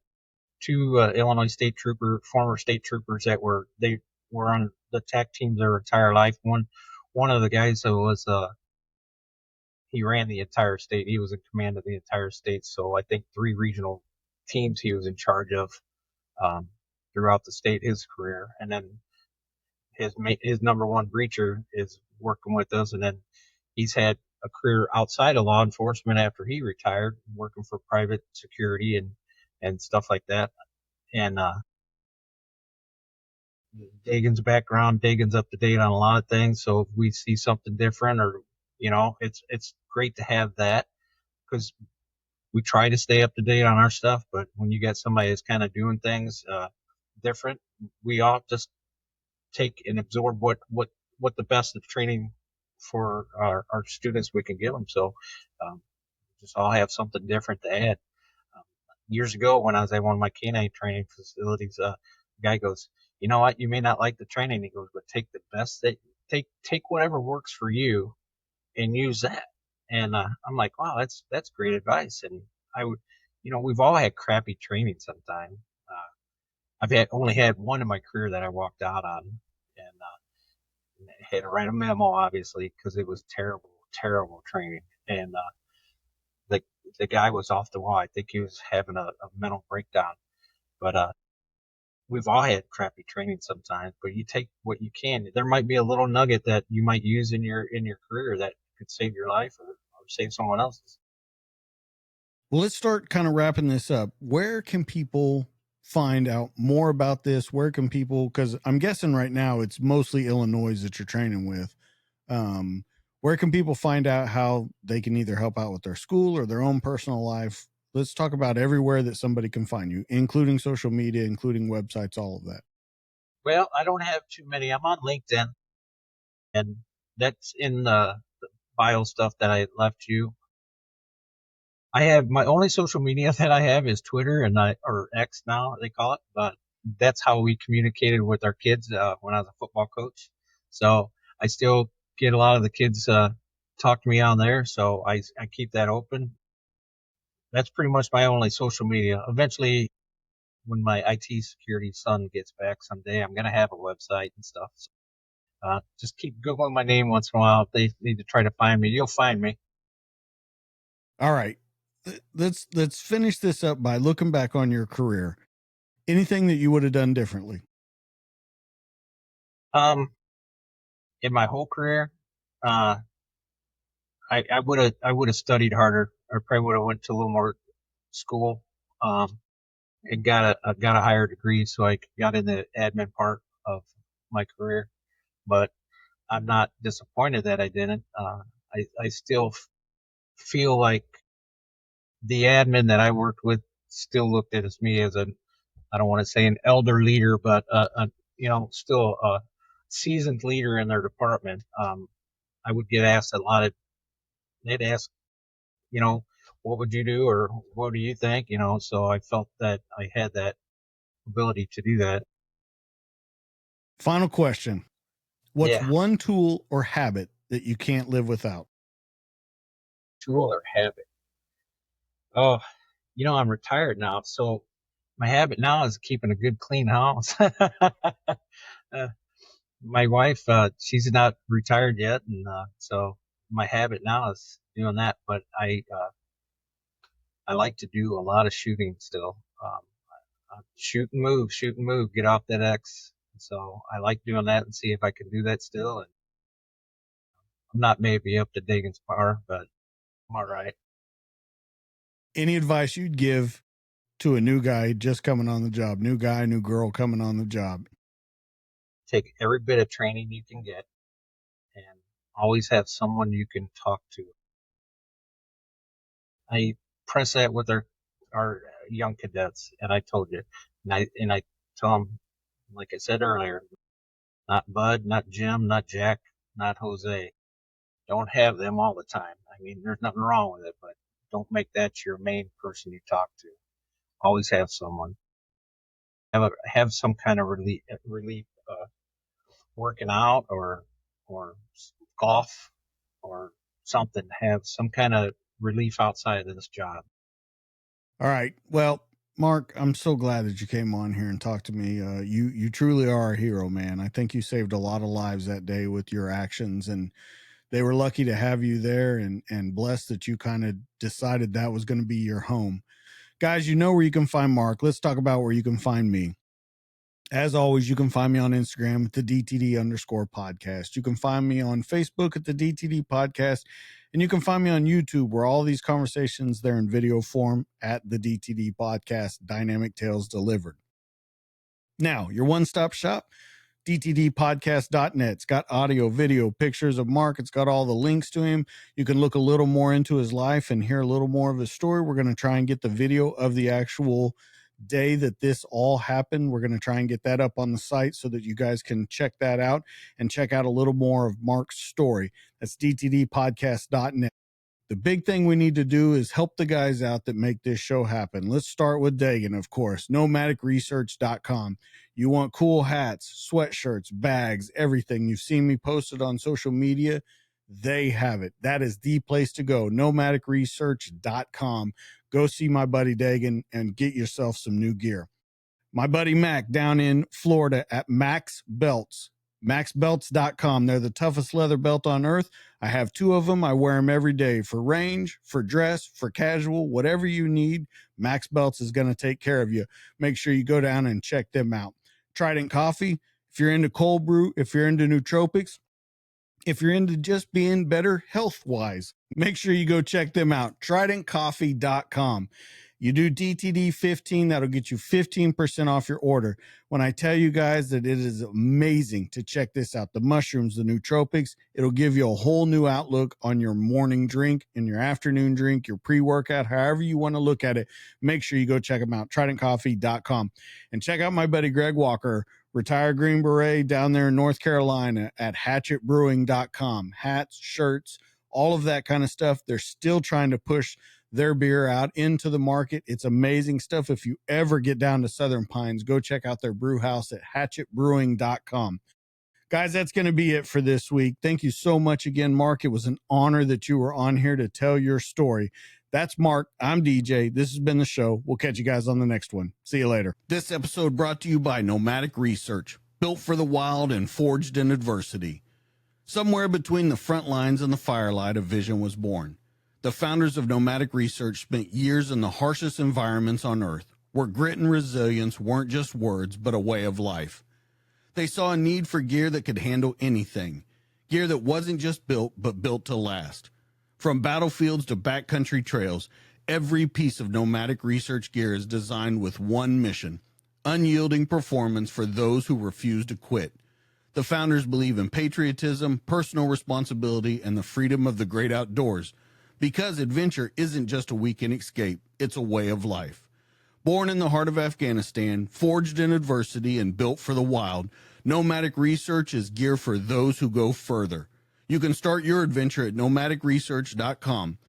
two Illinois former state troopers that were on the tech teams their entire life. One of the guys that was he ran the entire state. He was in command of the entire state. So I think three regional teams he was in charge of um, throughout the state his career. And then his number one breacher is working with us, and then he's had a career outside of law enforcement after he retired, working for private security and stuff like that. And Dagan's up to date on a lot of things. So if we see something different, or it's great to have that because we try to stay up to date on our stuff. But when you get somebody that's kind of doing things different, we all just take and absorb what the best of training for our students we can give them. So um, just all have something different to add. Um, Years ago, when I was at one of my canine training facilities, the guy goes, "You know what? You may not like the training." He goes, "But take the best that take whatever works for you and use that." And I'm like, "Wow, that's great advice." And I would, we've all had crappy training sometime. I've only had one in my career that I walked out on, and had to write a memo, obviously, because it was terrible, terrible training. And the the guy was off the wall. I think he was having a mental breakdown. But we've all had crappy training sometimes. But you take what you can. There might be a little nugget that you might use in your career that could save your life or save someone else's. Well, let's start kind of wrapping this up. Where can people find out more about this? Where can people, because I'm guessing right now it's mostly Illinois that you're training with. Um, where can people find out how they can either help out with their school or their own personal life? Let's talk about everywhere that somebody can find you, including social media, including websites, all of that. Well, I don't have too many. I'm on LinkedIn, and that's in the bio stuff that I left you. I have my only social media that I have is Twitter or X now they call it, but that's how we communicated with our kids when I was a football coach. So I still get a lot of the kids talk to me on there, so I keep that open. That's pretty much my only social media. Eventually, when my IT security son gets back someday, I'm gonna have a website and stuff. So, just keep googling my name once in a while. If they need to try to find me, you'll find me. All right. Let's finish this up by looking back on your career. Anything that you would have done differently? Um, in my whole career, uh, I would have studied harder, or probably would have went to a little more school, and got a higher degree, so I got in the admin part of my career. But I'm not disappointed that I didn't. I still feel like the admin that I worked with still looked at me as I don't want to say an elder leader, but still a seasoned leader in their department. I would get asked a lot of they'd ask you know, what would you do or what do you think? So I felt that I had that ability to do that. Final question. What's Yeah. one tool or habit that you can't live without? Tool or habit. Oh, I'm retired now. So my habit now is keeping a good clean house. uh, my wife, she's not retired yet. And, so my habit now is doing that, but I like to do a lot of shooting still. Shoot and move, get off that X. So I like doing that and see if I can do that still. And I'm not maybe up to Dagan's par, but I'm all right. Any advice you'd give to a new guy just coming on the job, new guy, new girl coming on the job? Take every bit of training you can get and always have someone you can talk to. I press that with our young cadets, and I told you, and I tell them, like I said earlier, not Bud, not Jim, not Jack, not Jose. Don't have them all the time. I mean, there's nothing wrong with it, but don't make that your main person you talk to. Always have someone. Have some kind of relief, working out or golf or something. Have some kind of relief outside of this job. All right. Well, Mark, I'm so glad that you came on here and talked to me. You truly are a hero, man. I think you saved a lot of lives that day with your actions, and they were lucky to have you there, and blessed that you kind of decided that was going to be your home. Guys, you know where you can find Mark. Let's talk about where you can find me. As always, you can find me on Instagram at the DTD_podcast. You can find me on Facebook at the DTD podcast. And you can find me on YouTube where all these conversations, they're in video form at the DTD podcast, Dynamic Tales Delivered. Now, your one-stop shop, dtdpodcast.net. It's got audio, video, pictures of Mark. It's got all the links to him. You can look a little more into his life and hear a little more of his story. We're going to try and get the video of the actual day that this all happened. We're going to try and get that up on the site so that you guys can check that out and check out a little more of Mark's story. That's dtdpodcast.net. The big thing we need to do is help the guys out that make this show happen. Let's start with Dagan, of course, nomadicresearch.com. You want cool hats, sweatshirts, bags, everything. You've seen me posted on social media. They have it. That is the place to go, nomadicresearch.com. Go see my buddy Dagan and get yourself some new gear. My buddy Mac down in Florida at Max Belts, maxbelts.com. They're the toughest leather belt on earth. I have 2 of them. I wear them every day for range, for dress, for casual, whatever you need. Max Belts is going to take care of you. Make sure you go down and check them out. Trident Coffee, if you're into cold brew, if you're into nootropics, if you're into just being better health-wise, make sure you go check them out. TridentCoffee.com. You do DTD 15, that'll get you 15% off your order. When I tell you guys that it is amazing to check this out, the mushrooms, the nootropics, it'll give you a whole new outlook on your morning drink and your afternoon drink, your pre-workout, however you want to look at it. Make sure you go check them out, TridentCoffee.com. And check out my buddy Greg Walker, retired Green Beret down there in North Carolina at hatchetbrewing.com. Hats, shirts, all of that kind of stuff. They're still trying to push their beer out into the market. It's amazing stuff. If you ever get down to Southern Pines, go check out their brew house at hatchetbrewing.com. Guys, that's going to be it for this week. Thank you so much again, Mark. It was an honor that you were on here to tell your story. That's Mark. I'm DJ. This has been the show. We'll catch you guys on the next one. See you later. This episode brought to you by Nomadic Research, built for the wild and forged in adversity. Somewhere between the front lines and the firelight, a vision was born. The founders of Nomadic Research spent years in the harshest environments on Earth, where grit and resilience weren't just words, but a way of life. They saw a need for gear that could handle anything, gear that wasn't just built, but built to last. From battlefields to backcountry trails, every piece of Nomadic Research gear is designed with one mission: unyielding performance for those who refuse to quit. The founders believe in patriotism, personal responsibility, and the freedom of the great outdoors, because adventure isn't just a weekend escape, it's a way of life. Born in the heart of Afghanistan, forged in adversity, and built for the wild, Nomadic Research is gear for those who go further. You can start your adventure at nomadicresearch.com.